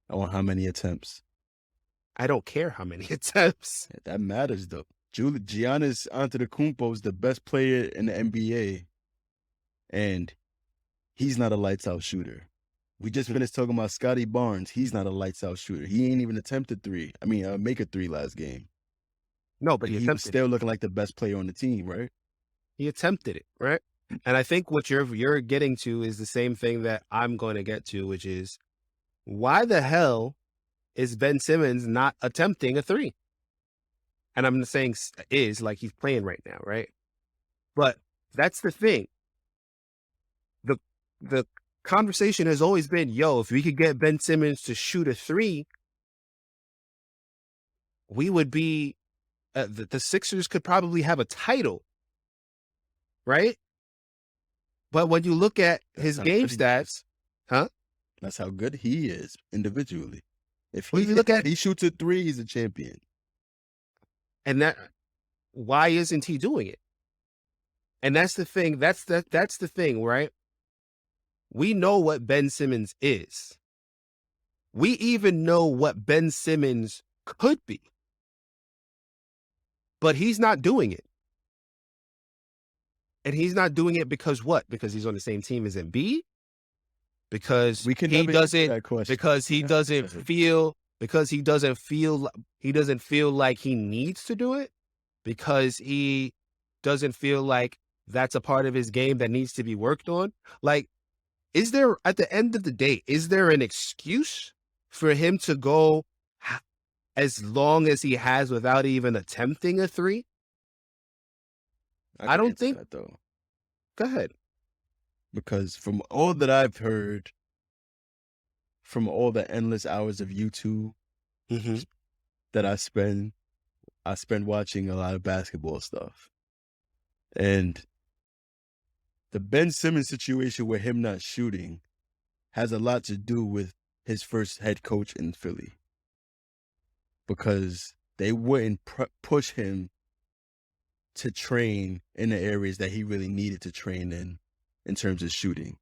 I want how many attempts? I don't care how many attempts. That matters, though. Giannis Antetokounmpo is the best player in the NBA, and he's not a lights-out shooter. We just finished talking about Scotty Barnes. He's not a lights-out shooter. He ain't even attempted make a three last game. No, but He was attempted still looking like the best player on the team, right? He attempted it, right? And I think what you're getting to is the same thing that I'm going to get to, which is why the hell is Ben Simmons not attempting a three? And I'm saying is like he's playing right now, right? But that's the thing. The conversation has always been, yo, if we could get Ben Simmons to shoot a three, we would be, the Sixers could probably have a title, right? But when you look at his game stats, That's how good he is individually. If Well, if you look at- he shoots a three, he's a champion. and why isn't he doing it? And that's the thing. That's the thing, right? We know what Ben Simmons is. We even know what Ben Simmons could be. But he's not doing it. And he's not doing it because what? Because he's on the same team as Embiid? Because We can he never answer doesn't that question. because he doesn't feel like he needs to do it, because he doesn't feel like that's a part of his game that needs to be worked on. Like, is there, at the end of the day, is there an excuse for him to go as long as he has without even attempting a three? I can don't answer think- that, though. Go ahead. Because from all that I've heard, from all the endless hours of YouTube that I spend watching a lot of basketball stuff. And the Ben Simmons situation with him not shooting has a lot to do with his first head coach in Philly. Because they wouldn't push him to train in the areas that he really needed to train in terms of shooting.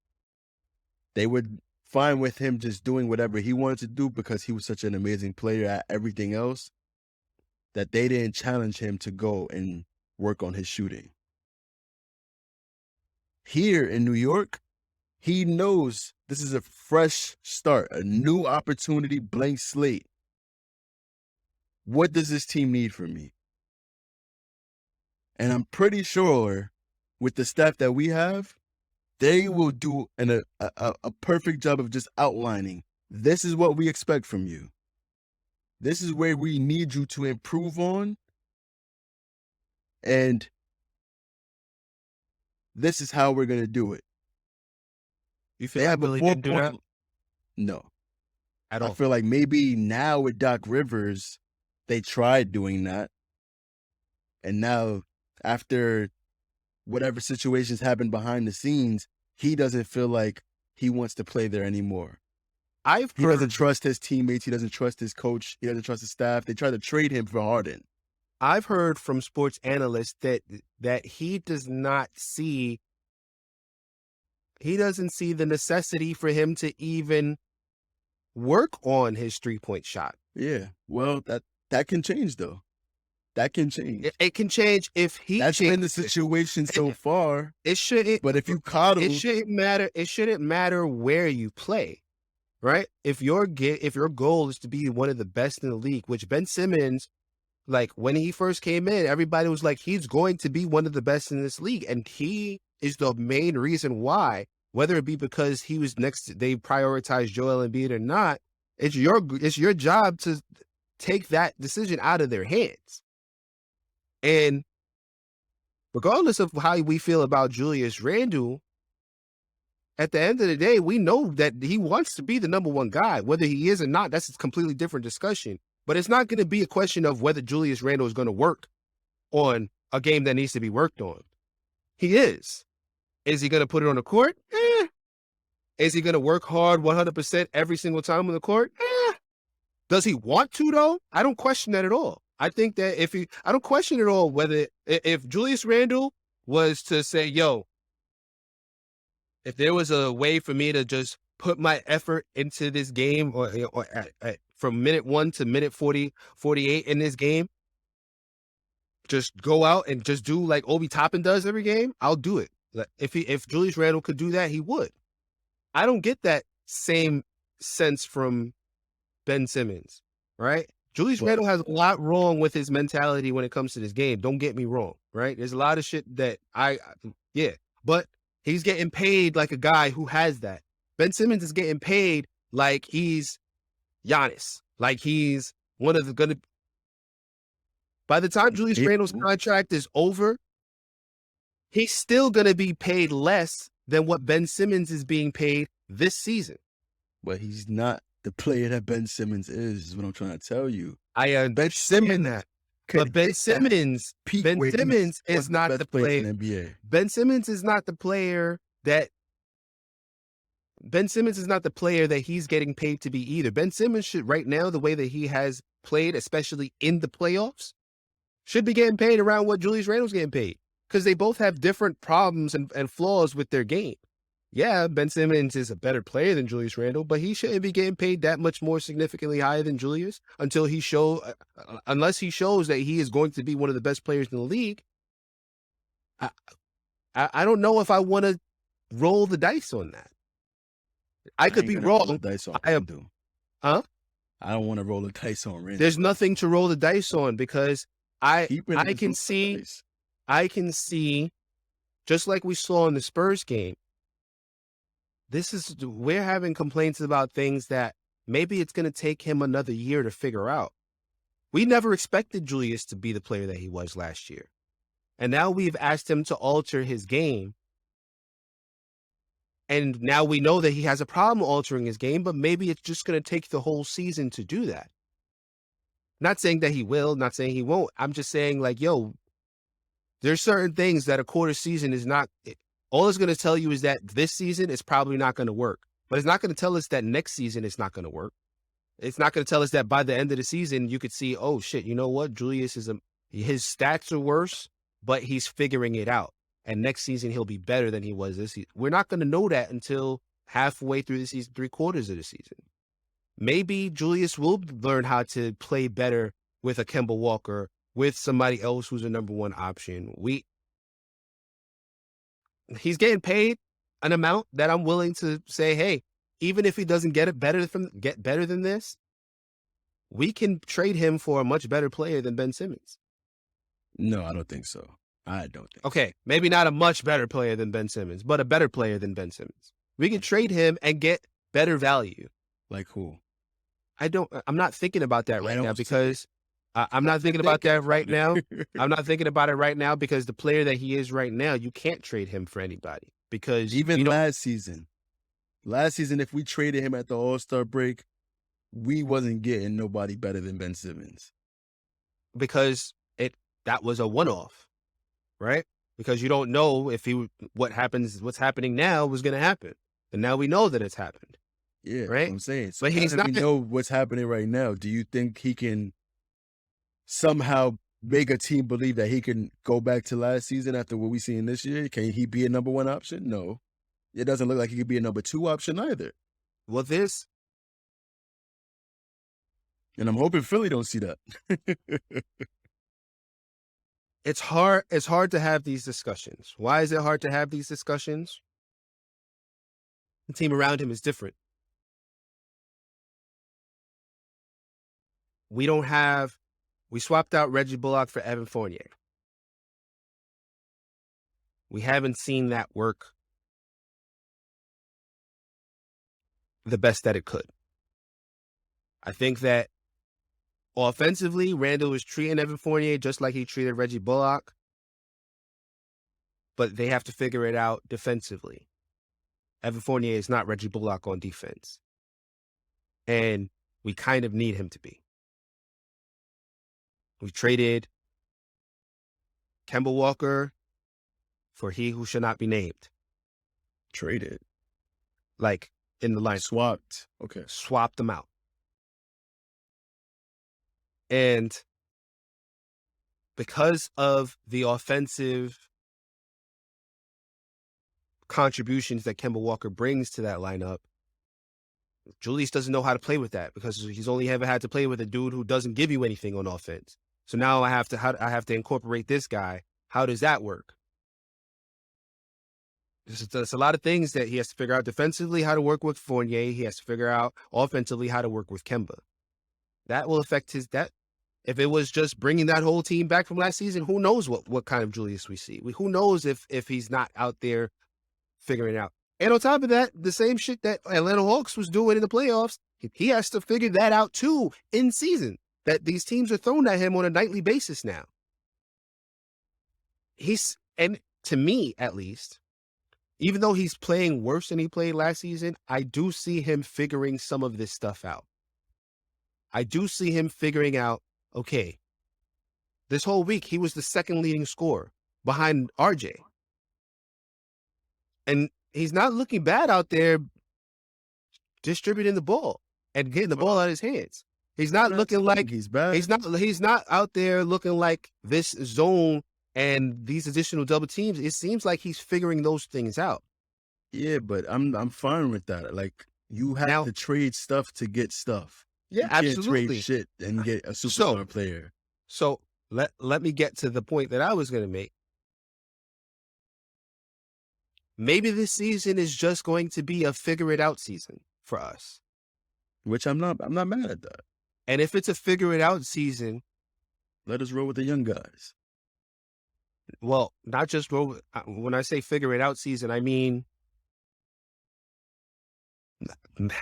They would fine with him just doing whatever he wanted to do because he was such an amazing player at everything else that they didn't challenge him to go and work on his shooting. Here in New York, he knows this is a fresh start, a new opportunity, blank slate. What does this team need from me? And I'm pretty sure with the staff that we have, they will do a perfect job of just outlining, this is what we expect from you. This is where we need you to improve on. And this is how we're going to do it. You They feel have like Billy a didn't do that 4-point. No. at I all? feel like maybe now with Doc Rivers, they tried doing that. And now, after whatever situations happen behind the scenes, he doesn't feel like he wants to play there anymore. He doesn't trust his teammates. He doesn't trust his coach. He doesn't trust his staff. They tried to trade him for Harden. I've heard from sports analysts that he doesn't see the necessity for him to even work on his 3-point shot. Yeah. Well, that can change, though. That can change. It can change if he That's been the changes it. situation so far. It shouldn't. But if you coddle, It shouldn't matter. It shouldn't matter where you play, right? If your goal is to be one of the best in the league, which Ben Simmons, like when he first came in, everybody was like, he's going to be one of the best in this league, and he is the main reason why. Whether it be because he was they prioritized Joel Embiid or not, It's your job to take that decision out of their hands. And regardless of how we feel about Julius Randle, at the end of the day, we know that he wants to be the number one guy. Whether he is or not, that's a completely different discussion. But it's not going to be a question of whether Julius Randle is going to work on a game that needs to be worked on. He is. Is he going to put it on the court? Is he going to work hard 100% every single time on the court? Does he want to, though? I don't question that at all. I think that I don't question at all whether, if Julius Randle was to say, yo, if there was a way for me to just put my effort into this game or from minute 1 to minute 48 in this game, just go out and just do like Obi Toppin does every game, I'll do it. If Julius Randle could do that, he would. I don't get that same sense from Ben Simmons, right? Julius Randle has a lot wrong with his mentality when it comes to this game. Don't get me wrong, right? There's a lot of shit that but he's getting paid like a guy who has that. Ben Simmons is getting paid like he's Giannis, like he's one of the good. By the time Julius Randle's contract is over, he's still going to be paid less than what Ben Simmons is being paid this season. But he's not the player that Ben Simmons is what I'm trying to tell you. I understand that. But Ben Simmons is not the player in the NBA. Ben Simmons is not the player that he's getting paid to be either. Ben Simmons should, right now, the way that he has played, especially in the playoffs, should be getting paid around what Julius Randle's getting paid. Because they both have different problems and flaws with their game. Yeah, Ben Simmons is a better player than Julius Randle, but he shouldn't be getting paid that much more significantly higher than Julius unless he shows that he is going to be one of the best players in the league. I don't know if I want to roll the dice on that. I could be wrong. I don't want to roll the dice on Randle. There's nothing to roll the dice on because I can see, just like we saw in the Spurs game, we're having complaints about things that maybe it's going to take him another year to figure out. We never expected Julius to be the player that he was last year. And now we've asked him to alter his game. And now we know that he has a problem altering his game, but maybe it's just going to take the whole season to do that. Not saying that he will, not saying he won't. I'm just saying, like, yo, there's certain things that a quarter season is not. All it's going to tell you is that this season is probably not going to work. But it's not going to tell us that next season it's not going to work. It's not going to tell us that by the end of the season, you could see, oh, shit, you know what? Julius his stats are worse, but he's figuring it out. And next season, he'll be better than he was this season. We're not going to know that until halfway through the season, 3/4 of the season. Maybe Julius will learn how to play better with a Kemba Walker, with somebody else who's a number one option. He's getting paid an amount that I'm willing to say, hey, even if he doesn't get better than this, we can trade him for a much better player than Ben Simmons. No, I don't think so. I don't think. Okay, maybe not a much better player than Ben Simmons, but a better player than Ben Simmons. We can trade him and get better value. Like who? I'm not thinking about that right now because I'm not thinking about that right now. I'm not thinking about it right now because the player that he is right now, you can't trade him for anybody because even last season, if we traded him at the All-Star break, we wasn't getting nobody better than Ben Simmons because that was a one-off, right? Because you don't know if what's happening now was going to happen, and now we know that it's happened. Yeah, right. I'm saying, but he's not. We know what's happening right now. Do you think he can somehow make a team believe that he can go back to last season after what we seen this year? Can he be a number one option? No. It doesn't look like he could be a number two option either. Well, and I'm hoping Philly don't see that. It's hard to have these discussions. Why is it hard to have these discussions? The team around him is different. We swapped out Reggie Bullock for Evan Fournier. We haven't seen that work the best that it could. I think that offensively, Randle is treating Evan Fournier just like he treated Reggie Bullock, but they have to figure it out defensively. Evan Fournier is not Reggie Bullock on defense, and we kind of need him to be. We traded Kemba Walker for he who should not be named. Traded. Like, in the line. Swapped. Okay. Swapped them out. And because of the offensive contributions that Kemba Walker brings to that lineup, Julius doesn't know how to play with that because he's only ever had to play with a dude who doesn't give you anything on offense. So now I have to incorporate this guy. How does that work? There's a lot of things that he has to figure out defensively, how to work with Fournier. He has to figure out offensively how to work with Kemba. That will affect that. If it was just bringing that whole team back from last season, who knows what kind of Julius we see? Who knows if he's not out there figuring it out? And on top of that, the same shit that Atlanta Hawks was doing in the playoffs, he has to figure that out too in season, that these teams are thrown at him on a nightly basis now. And to me, at least, even though he's playing worse than he played last season, I do see him figuring some of this stuff out. I do see him figuring out, okay, this whole week he was the second leading scorer behind RJ. And he's not looking bad out there distributing the ball and getting the ball out of his hands. He's not looking like he's bad. He's not out there looking like this zone and these additional double teams. It seems like he's figuring those things out. Yeah, but I'm fine with that. Like, you have to trade stuff to get stuff. Yeah, you can't absolutely. trade shit and get a superstar player. So let me get to the point that I was going to make. Maybe this season is just going to be a figure it out season for us. Which I'm not mad at that. And if it's a figure it out season, let us roll with the young guys. Well, not just roll. When I say figure it out season, I mean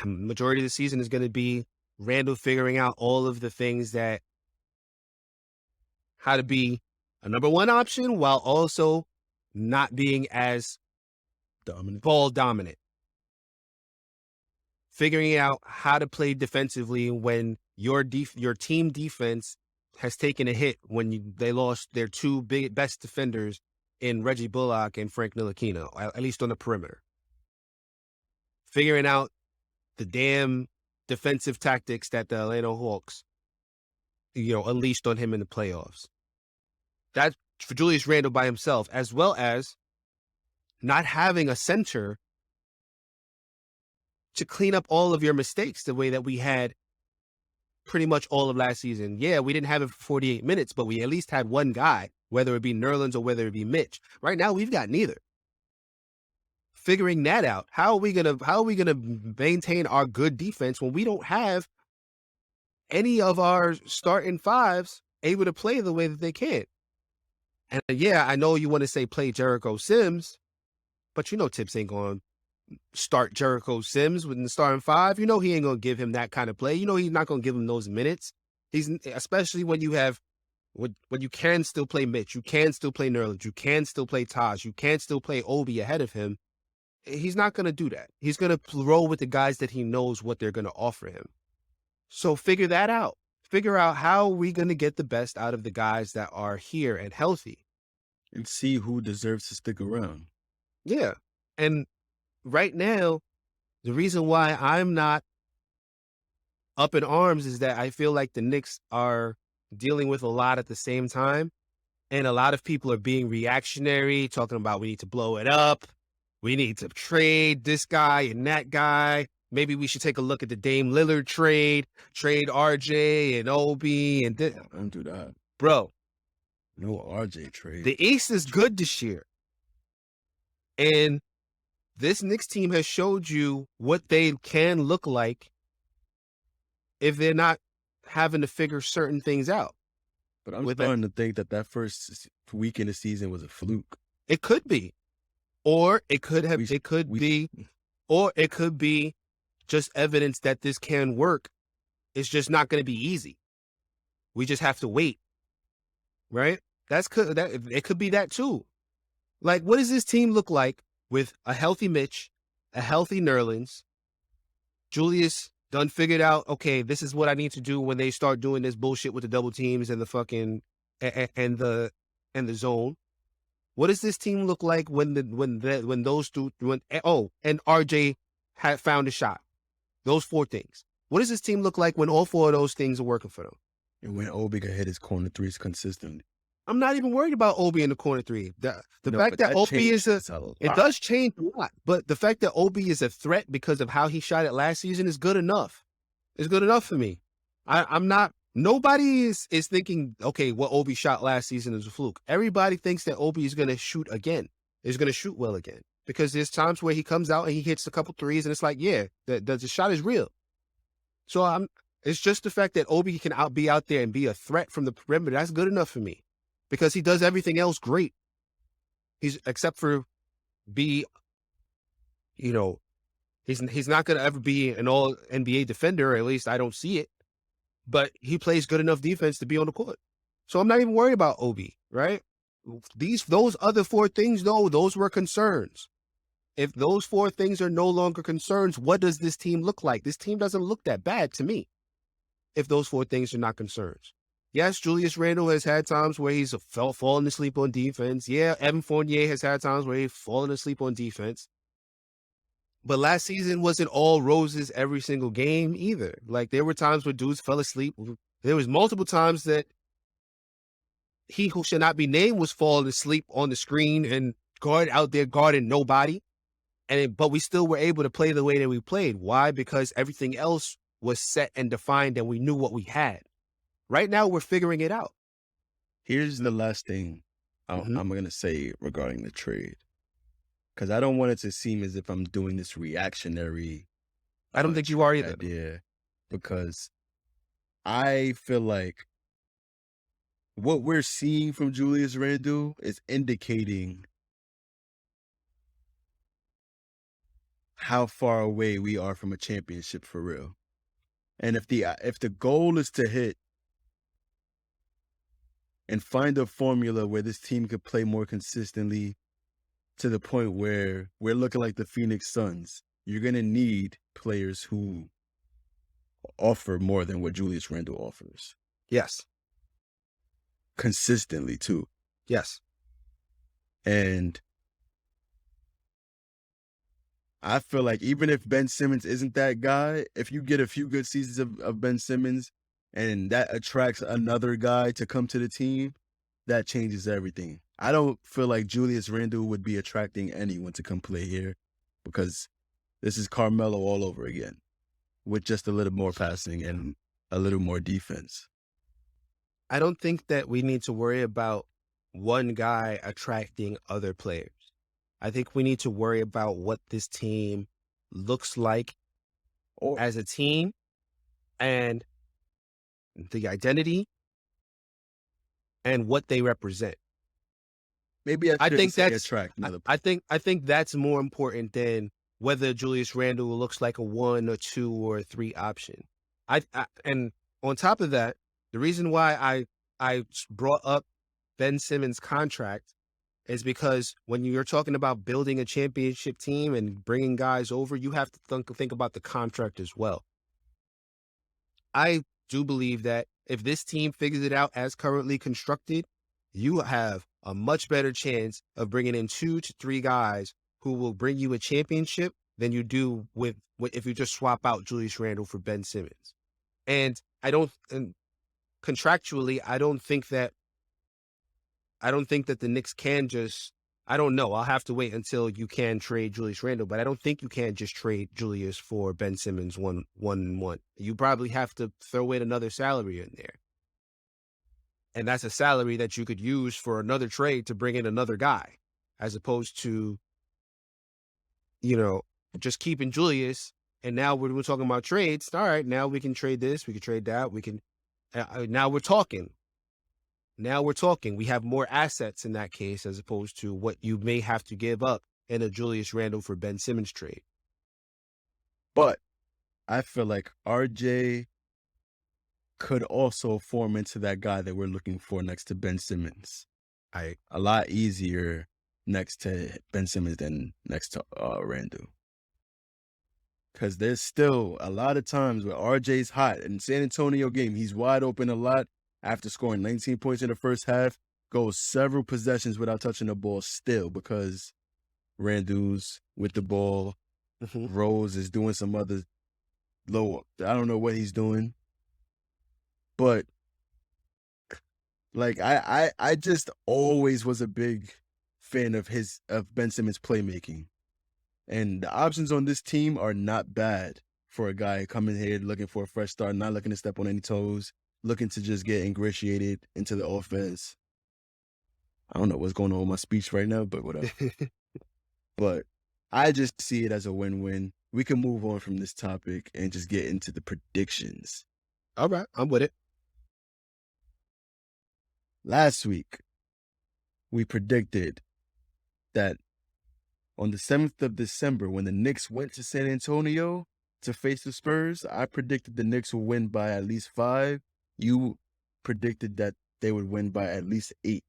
majority of the season is going to be Randle figuring out all of the things that how to be a number one option while also not being as ball dominant. Figuring out how to play defensively when your team defense has taken a hit when they lost their two best defenders in Reggie Bullock and Frank Ntilikina, at least on the perimeter. Figuring out the damn defensive tactics that the Atlanta Hawks, unleashed on him in the playoffs. That's for Julius Randle by himself, as well as not having a center to clean up all of your mistakes the way that we had pretty much all of last season. Yeah, we didn't have it for 48 minutes, but we at least had one guy, whether it be Nerlens or whether it be Mitch. Right now, we've got neither. Figuring that out, how are we gonna maintain our good defense when we don't have any of our starting fives able to play the way that they can? And yeah, I know you want to say play Jericho Sims, but Tips ain't going to start Jericho Sims with the starting five. He ain't going to give him that kind of play. He's not going to give him those minutes. Especially when you have, when you can still play Mitch, you can still play Nerlens, you can still play Taj, you can still play Obi ahead of him. He's not going to do that. He's going to roll with the guys that he knows what they're going to offer him. So figure that out. Figure out how we going to get the best out of the guys that are here and healthy. And see who deserves to stick around. Yeah. And right now, the reason why I'm not up in arms is that I feel like the Knicks are dealing with a lot at the same time. And a lot of people are being reactionary, talking about we need to blow it up. We need to trade this guy and that guy. Maybe we should take a look at the Dame Lillard trade RJ and Obi and don't do that. Bro. No RJ trade. The East is good this year. And this Knicks team has showed you what they can look like if they're not having to figure certain things out. But I'm starting to think that first week in the season was a fluke. It could be. Or it could be just evidence that this can work it's just not going to be easy. We just have to wait, right? It could be that too. Like, what does this team look like with a healthy Mitch, a healthy Nerlens, Julius done figured out, okay, this is what I need to do when they start doing this bullshit with the double teams and the fucking and the zone. What does this team look like when those two and RJ had found a shot? Those 4 things. What does this team look like when all 4 of those things are working for them? And when Obi can hit his corner threes consistently. I'm not even worried about Obi in the corner 3. The fact that Obi is it does change a lot, but the fact that Obi is a threat because of how he shot it last season is good enough. It's good enough for me. I'm not. Nobody is thinking, okay, what Obi shot last season is a fluke. Everybody thinks that Obi is going to shoot again. Is going to shoot well again, because there's times where he comes out and he hits a couple threes and it's like, yeah, the shot is real. So it's just the fact that Obi can be out there and be a threat from the perimeter. That's good enough for me, because he does everything else great. Except for he's not going to ever be an all NBA defender, or at least I don't see it. But he plays good enough defense to be on the court. So I'm not even worried about Obi, right? Those other 4 things, though, those were concerns. If those 4 things are no longer concerns, what does this team look like? This team doesn't look that bad to me, if those 4 things are not concerns. Yes, Julius Randle has had times where he's fallen asleep on defense. Yeah, Evan Fournier has had times where he's fallen asleep on defense. But last season wasn't all roses every single game either. Like, there were times where dudes fell asleep. There was multiple times that he who should not be named was falling asleep on the screen and out there guarding nobody. But we still were able to play the way that we played. Why? Because everything else was set and defined and we knew what we had. Right now, we're figuring it out. Here's the last thing I'm going to say regarding the trade, because I don't want it to seem as if I'm doing this reactionary. I don't think you are either. Idea, because I feel like what we're seeing from Julius Randle is indicating how far away we are from a championship for real. And if the goal is to hit and find a formula where this team could play more consistently to the point where we're looking like the Phoenix Suns, you're going to need players who offer more than what Julius Randle offers. Yes. Consistently, too. Yes. And I feel like even if Ben Simmons isn't that guy, if you get a few good seasons of Ben Simmons and that attracts another guy to come to the team, that changes everything. I don't feel like Julius Randle would be attracting anyone to come play here, because this is Carmelo all over again with just a little more passing and a little more defense. I don't think that we need to worry about one guy attracting other players. I think we need to worry about what this team looks like as a team and the identity and what they represent. Maybe I think that's attract another player. I think that's more important than whether Julius Randle looks like a 1 or 2 or 3 option. And on top of that, the reason why I brought up Ben Simmons' contract is because when you're talking about building a championship team and bringing guys over, you have to think about the contract as well. I do believe that if this team figures it out as currently constructed, you have a much better chance of bringing in 2 to 3 guys who will bring you a championship than you do with if you just swap out Julius Randle for Ben Simmons. And contractually, I don't think that the Knicks can just, I don't know. I'll have to wait until you can trade Julius Randle, but I don't think you can just trade Julius for Ben Simmons 1-1. You probably have to throw in another salary in there. And that's a salary that you could use for another trade to bring in another guy, as opposed to, just keeping Julius. And now we're talking about trades. All right, now we can trade this, we can trade that, we can, now we're talking. Now we're talking. We have more assets in that case, as opposed to what you may have to give up in a Julius Randle for Ben Simmons trade. But I feel like RJ could also form into that guy that we're looking for next to Ben Simmons. A lot easier next to Ben Simmons than next to Randle. Because there's still a lot of times where RJ's hot. In San Antonio game, he's wide open a lot after scoring 19 points in the first half, goes several possessions without touching the ball still because Randle's with the ball. Rose is doing some other low. I don't know what he's doing. But like I just always was a big fan of Ben Simmons' playmaking. And the options on this team are not bad for a guy coming here looking for a fresh start, not looking to step on any toes, looking to just get ingratiated into the offense. I don't know what's going on with my speech right now, but whatever. But I just see it as a win-win. We can move on from this topic and just get into the predictions. All right, I'm with it. Last week, we predicted that on the 7th of December, when the Knicks went to San Antonio to face the Spurs, I predicted the Knicks would win by at least 5. You predicted that they would win by at least 8.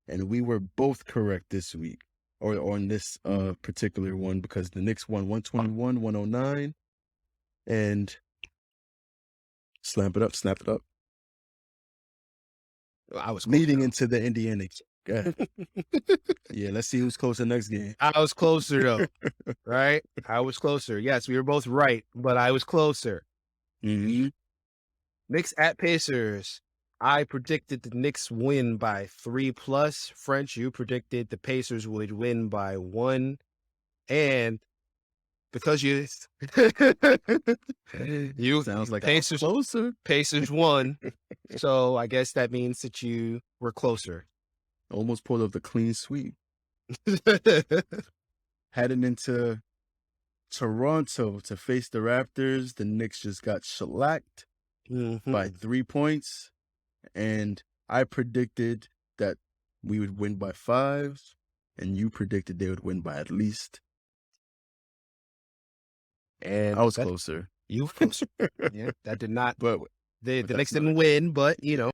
And we were both correct this week, or on this particular one, because the Knicks won 121-109. And snap it up. I was leading into the Indiana game. Yeah, let's see who's closer next game. I was closer though, right? I was closer. Yes, we were both right, but I was closer. Mm-hmm. Knicks at Pacers. I predicted the Knicks win by 3+. French, you predicted the Pacers would win by 1. And because you sounds like Pacers closer. Pacers won. So I guess that means that you were closer. Almost pulled up the clean sweep. Heading into Toronto to face the Raptors, the Knicks just got shellacked by 3 points. And I predicted that we would win by 5. And you predicted they would win by at least. And I was closer. You were closer. Yeah, that did not. But the Knicks didn't win, but, you know.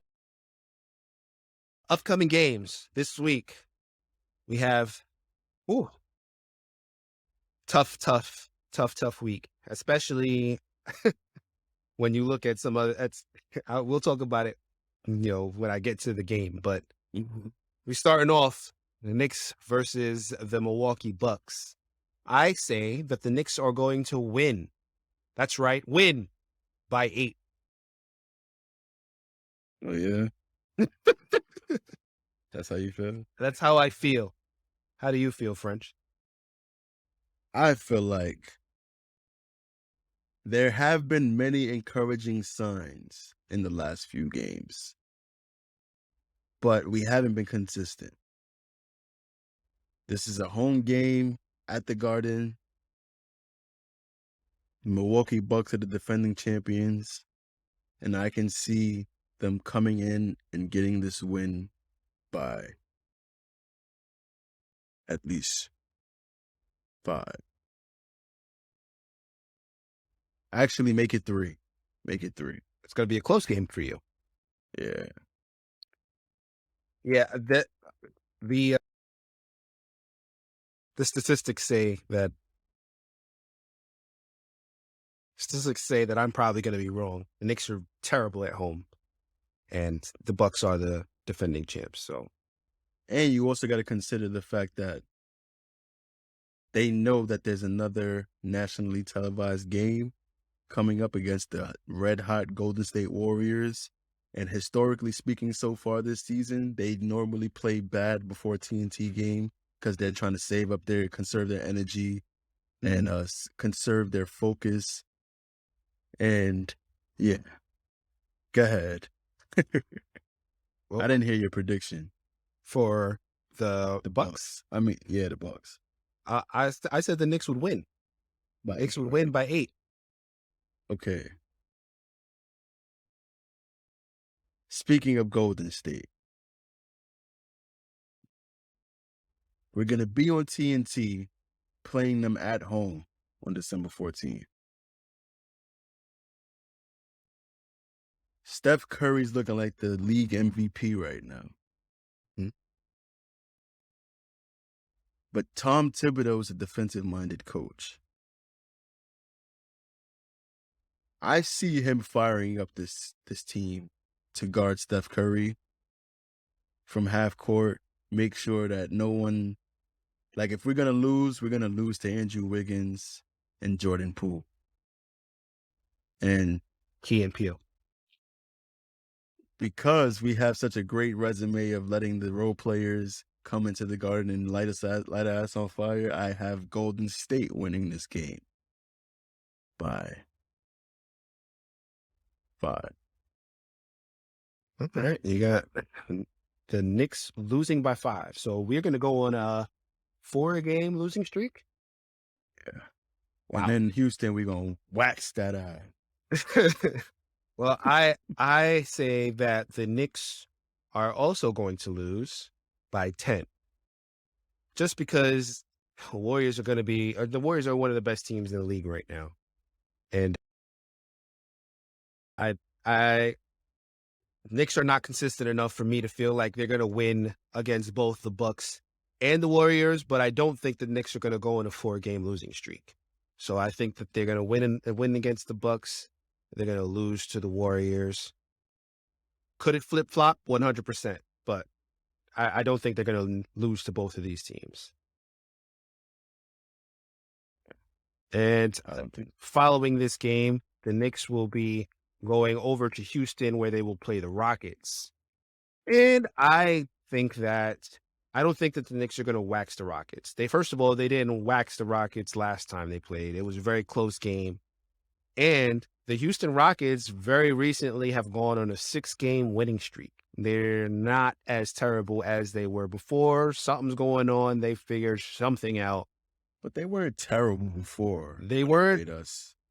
Upcoming games this week. We have tough week, especially when you look at some other. We'll talk about it, when I get to the game. But we're starting off the Knicks versus the Milwaukee Bucks. I say that the Knicks are going to win. That's right, win by 8. Oh yeah. That's how you feel? That's how I feel. How do you feel, French? I feel like there have been many encouraging signs in the last few games, but we haven't been consistent. This is a home game at the Garden. Milwaukee Bucks are the defending champions, and I can see them coming in and getting this win by at least 5. Actually, make it 3. Make it 3. It's going to be a close game for you. Yeah. Yeah, the statistics say that I'm probably going to be wrong. The Knicks are terrible at home, and the Bucks are the defending champs. So, and you also got to consider the fact that they know that there's another nationally televised game coming up against the red-hot Golden State Warriors. And historically speaking, so far this season, they normally play bad before a TNT game because they're trying to conserve their energy and conserve their focus. And yeah, go ahead. Well, I didn't hear your prediction for the Bucks. I mean, yeah, the Bucks. I said the Knicks would win. Knicks would win by 8. Okay. Speaking of Golden State, we're going to be on TNT playing them at home on December 14th. Steph Curry's looking like the league MVP right now. But Tom Thibodeau is a defensive-minded coach. I see him firing up this team to guard Steph Curry from half court, make sure that no one, like if we're going to lose to Andrew Wiggins and Jordan Poole. And Key and Peele. Because we have such a great resume of letting the role players come into the garden and light our ass on fire, I have Golden State winning this game by 5. All right. You got the Knicks losing by 5. So we're going to go on a 4-game losing streak. Yeah. Wow. And then Houston, we're going to wax that eye. Well, I say that the Knicks are also going to lose by 10. Just because the Warriors are one of the best teams in the league right now. And Knicks are not consistent enough for me to feel like they're going to win against both the Bucks and the Warriors, but I don't think the Knicks are going to go on a 4-game losing streak. So I think that they're going to win against the Bucks. They're going to lose to the Warriors. Could it flip-flop? 100%. But I don't think they're going to lose to both of these teams. And following this game, the Knicks will be going over to Houston where they will play the Rockets. And I don't think that the Knicks are going to wax the Rockets. First of all, they didn't wax the Rockets last time they played. It was a very close game. And the Houston Rockets very recently have gone on a 6-game winning streak. They're not as terrible as they were before. Something's going on. They figured something out. But they weren't terrible before. They weren't.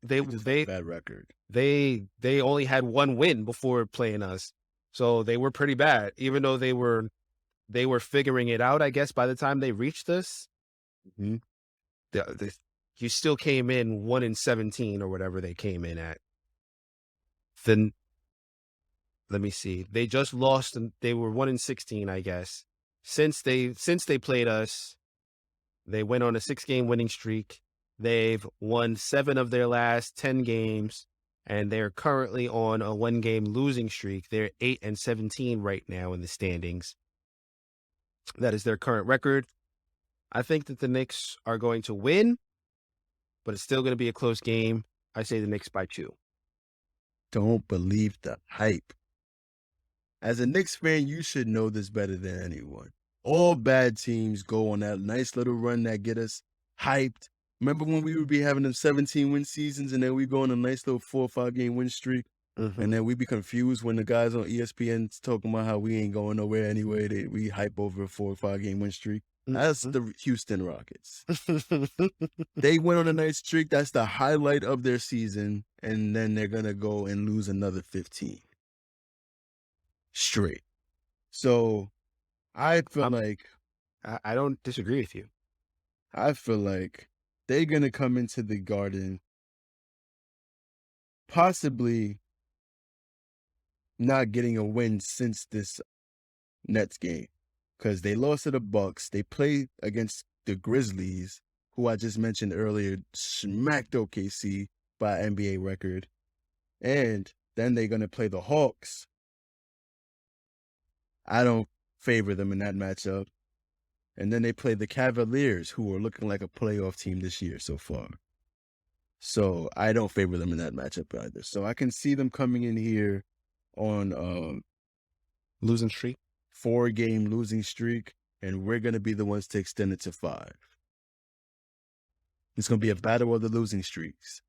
They just had a bad record. They only had 1 win before playing us. So they were pretty bad, even though they were figuring it out, I guess, by the time they reached us. Mm-hmm. You still came in 1-17 or whatever they came in at. Then, let me see. They just lost. They were 1-16, I guess. Since they played us, they went on a 6-game winning streak. They've won 7 of their last 10 games, and they're currently on a 1-game losing streak. They're 8-17 right now in the standings. That is their current record. I think that the Knicks are going to win, but it's still going to be a close game. I say the Knicks by 2. Don't believe the hype. As a Knicks fan, you should know this better than anyone. All bad teams go on that nice little run that get us hyped. Remember when we would be having them 17-win seasons and then we go on a nice little 4 or 5-game win streak? Mm-hmm. And then we be confused when the guys on ESPN talking about how we ain't going nowhere anyway. We hype over a 4 or 5-game win streak. That's the Houston Rockets. They went on a nice streak. That's the highlight of their season. And then they're going to go and lose another 15 straight. So I feel like... I don't disagree with you. I feel like they're going to come into the Garden possibly not getting a win since this Nets game. Because they lost to the Bucks. They played against the Grizzlies, who I just mentioned earlier, smacked OKC by NBA record. And then they're going to play the Hawks. I don't favor them in that matchup. And then they play the Cavaliers, who are looking like a playoff team this year so far. So I don't favor them in that matchup either. So I can see them coming in here on losing streak. 4-game losing streak, and we're going to be the ones to extend it to 5. It's going to be a battle of the losing streaks.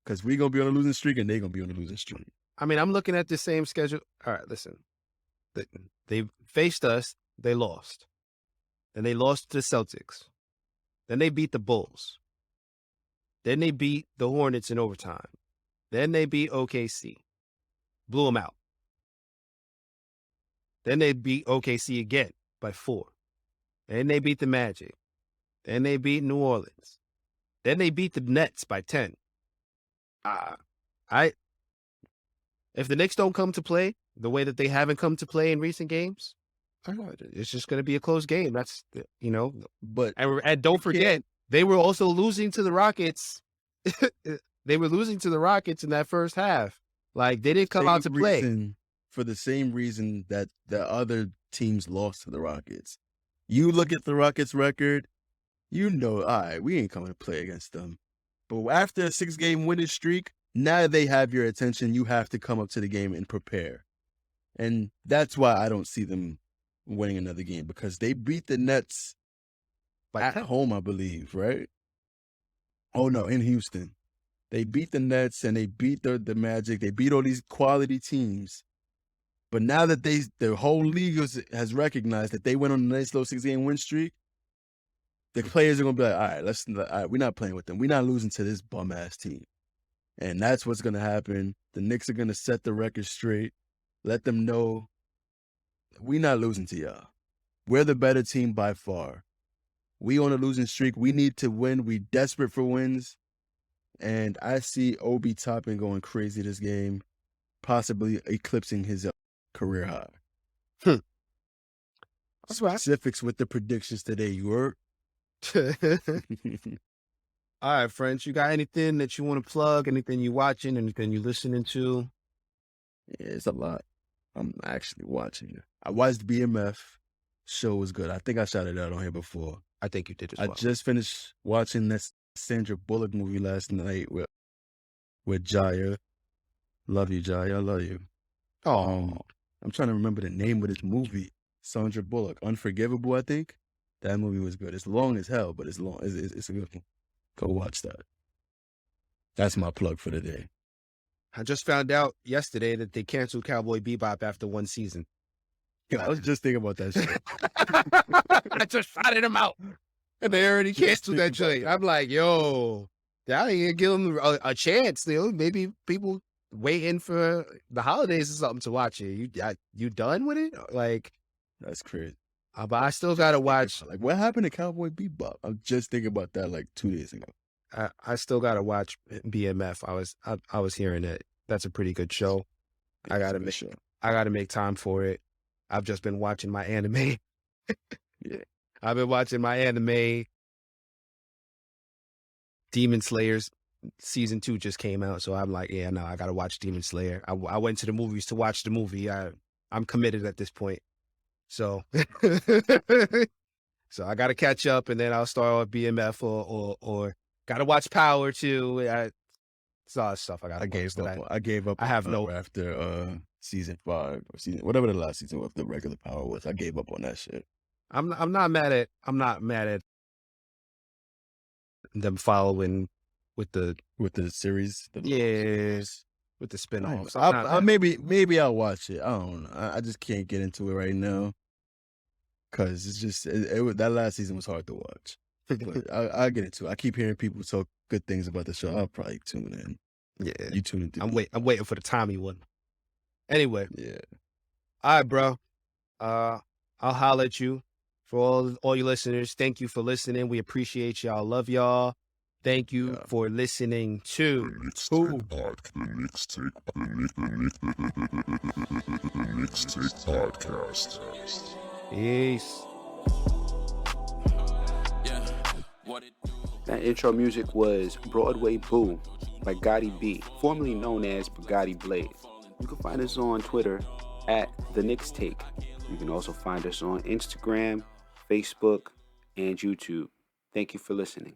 Because we're going to be on a losing streak, and they're going to be on a losing streak. I mean, I'm looking at the same schedule. All right, listen. They faced us. They lost. Then they lost to the Celtics. Then they beat the Bulls. Then they beat the Hornets in overtime. Then they beat OKC. Blew them out. Then they beat OKC again by 4. Then they beat the Magic. Then they beat New Orleans. Then they beat the Nets by 10. If the Knicks don't come to play the way that they haven't come to play in recent games, it's just going to be a close game. That's, But and don't forget, they were also losing to the Rockets. They were losing to the Rockets in that first half. Like, they didn't come out to play. For the same reason that the other teams lost to the Rockets. You look at the Rockets record, all right, we ain't coming to play against them. But after a 6-game winning streak, now they have your attention. You have to come up to the game and prepare. And that's why I don't see them winning another game, because they beat the Nets at home, I believe, right? Oh, no, in Houston. They beat the Nets and they beat the Magic. They beat all these quality teams. But now that the whole league has recognized that they went on a nice little 6-game win streak, the players are going to be like, all right, we're not playing with them. We're not losing to this bum-ass team. And that's what's going to happen. The Knicks are going to set the record straight, let them know we're not losing to y'all. We're the better team by far. We on a losing streak. We need to win. We desperate for wins. And I see Obi Toppin going crazy this game, possibly eclipsing his career high. Specifics with the predictions today, you heard? All right, friends, you got anything that you want to plug? Anything you watching? Anything you listening to? Yeah, it's a lot. I'm actually watching it. I watched BMF. Show was good. I think I shouted out on here before. I think you did as well. I just finished watching that Sandra Bullock movie last night with Jaya. Love you, Jaya. I love you. I'm trying to remember the name of this movie. Sandra Bullock, Unforgivable, I think. That movie was good. It's long as hell, but it's long. It's a good one. Go watch that. That's my plug for the day. I just found out yesterday that they canceled Cowboy Bebop after one season. I was just thinking about that shit. I just shouted them out. And they already canceled that joint. I'm like, yo, I ain't give them a chance. Maybe people waiting for the holidays or something to watch it. You done with it? Like, that's crazy. But I still gotta watch. Like, what happened to Cowboy Bebop? I'm just thinking about that like 2 days ago. I still gotta watch BMF. I was hearing it. That's a pretty good show. Yeah, I gotta make time for it. I've just been watching my anime. Yeah, I've been watching my anime. Demon Slayers season 2 just came out, so I'm like, yeah, no, I gotta watch Demon Slayer. I went to the movies to watch the movie. I'm committed at this point. So, so I gotta catch up, and then I'll start with BMF or gotta watch Power too. It's all that stuff I gotta. I gave up. I have no after season 5 or season whatever the last season of the regular Power was. I gave up on that shit. I'm not mad at them following with the series. With the spin-offs. Maybe I'll watch it. I don't know. I just can't get into it right now. Because it's just, that last season was hard to watch. But I'll get into it. I keep hearing people talk good things about the show. I'll probably tune in. Yeah. You tune in. I'm waiting for the Tommy one. Anyway. Yeah. All right, bro. I'll holler at you. For all you listeners, thank you for listening. We appreciate y'all. Love y'all. Thank you for listening to The Knicks Take Podcast. Peace. That intro music was Broadway Boo by Gotti B, formerly known as Bugatti Blade. You can find us on Twitter at The Knicks Take. You can also find us on Instagram, Facebook, and YouTube. Thank you for listening.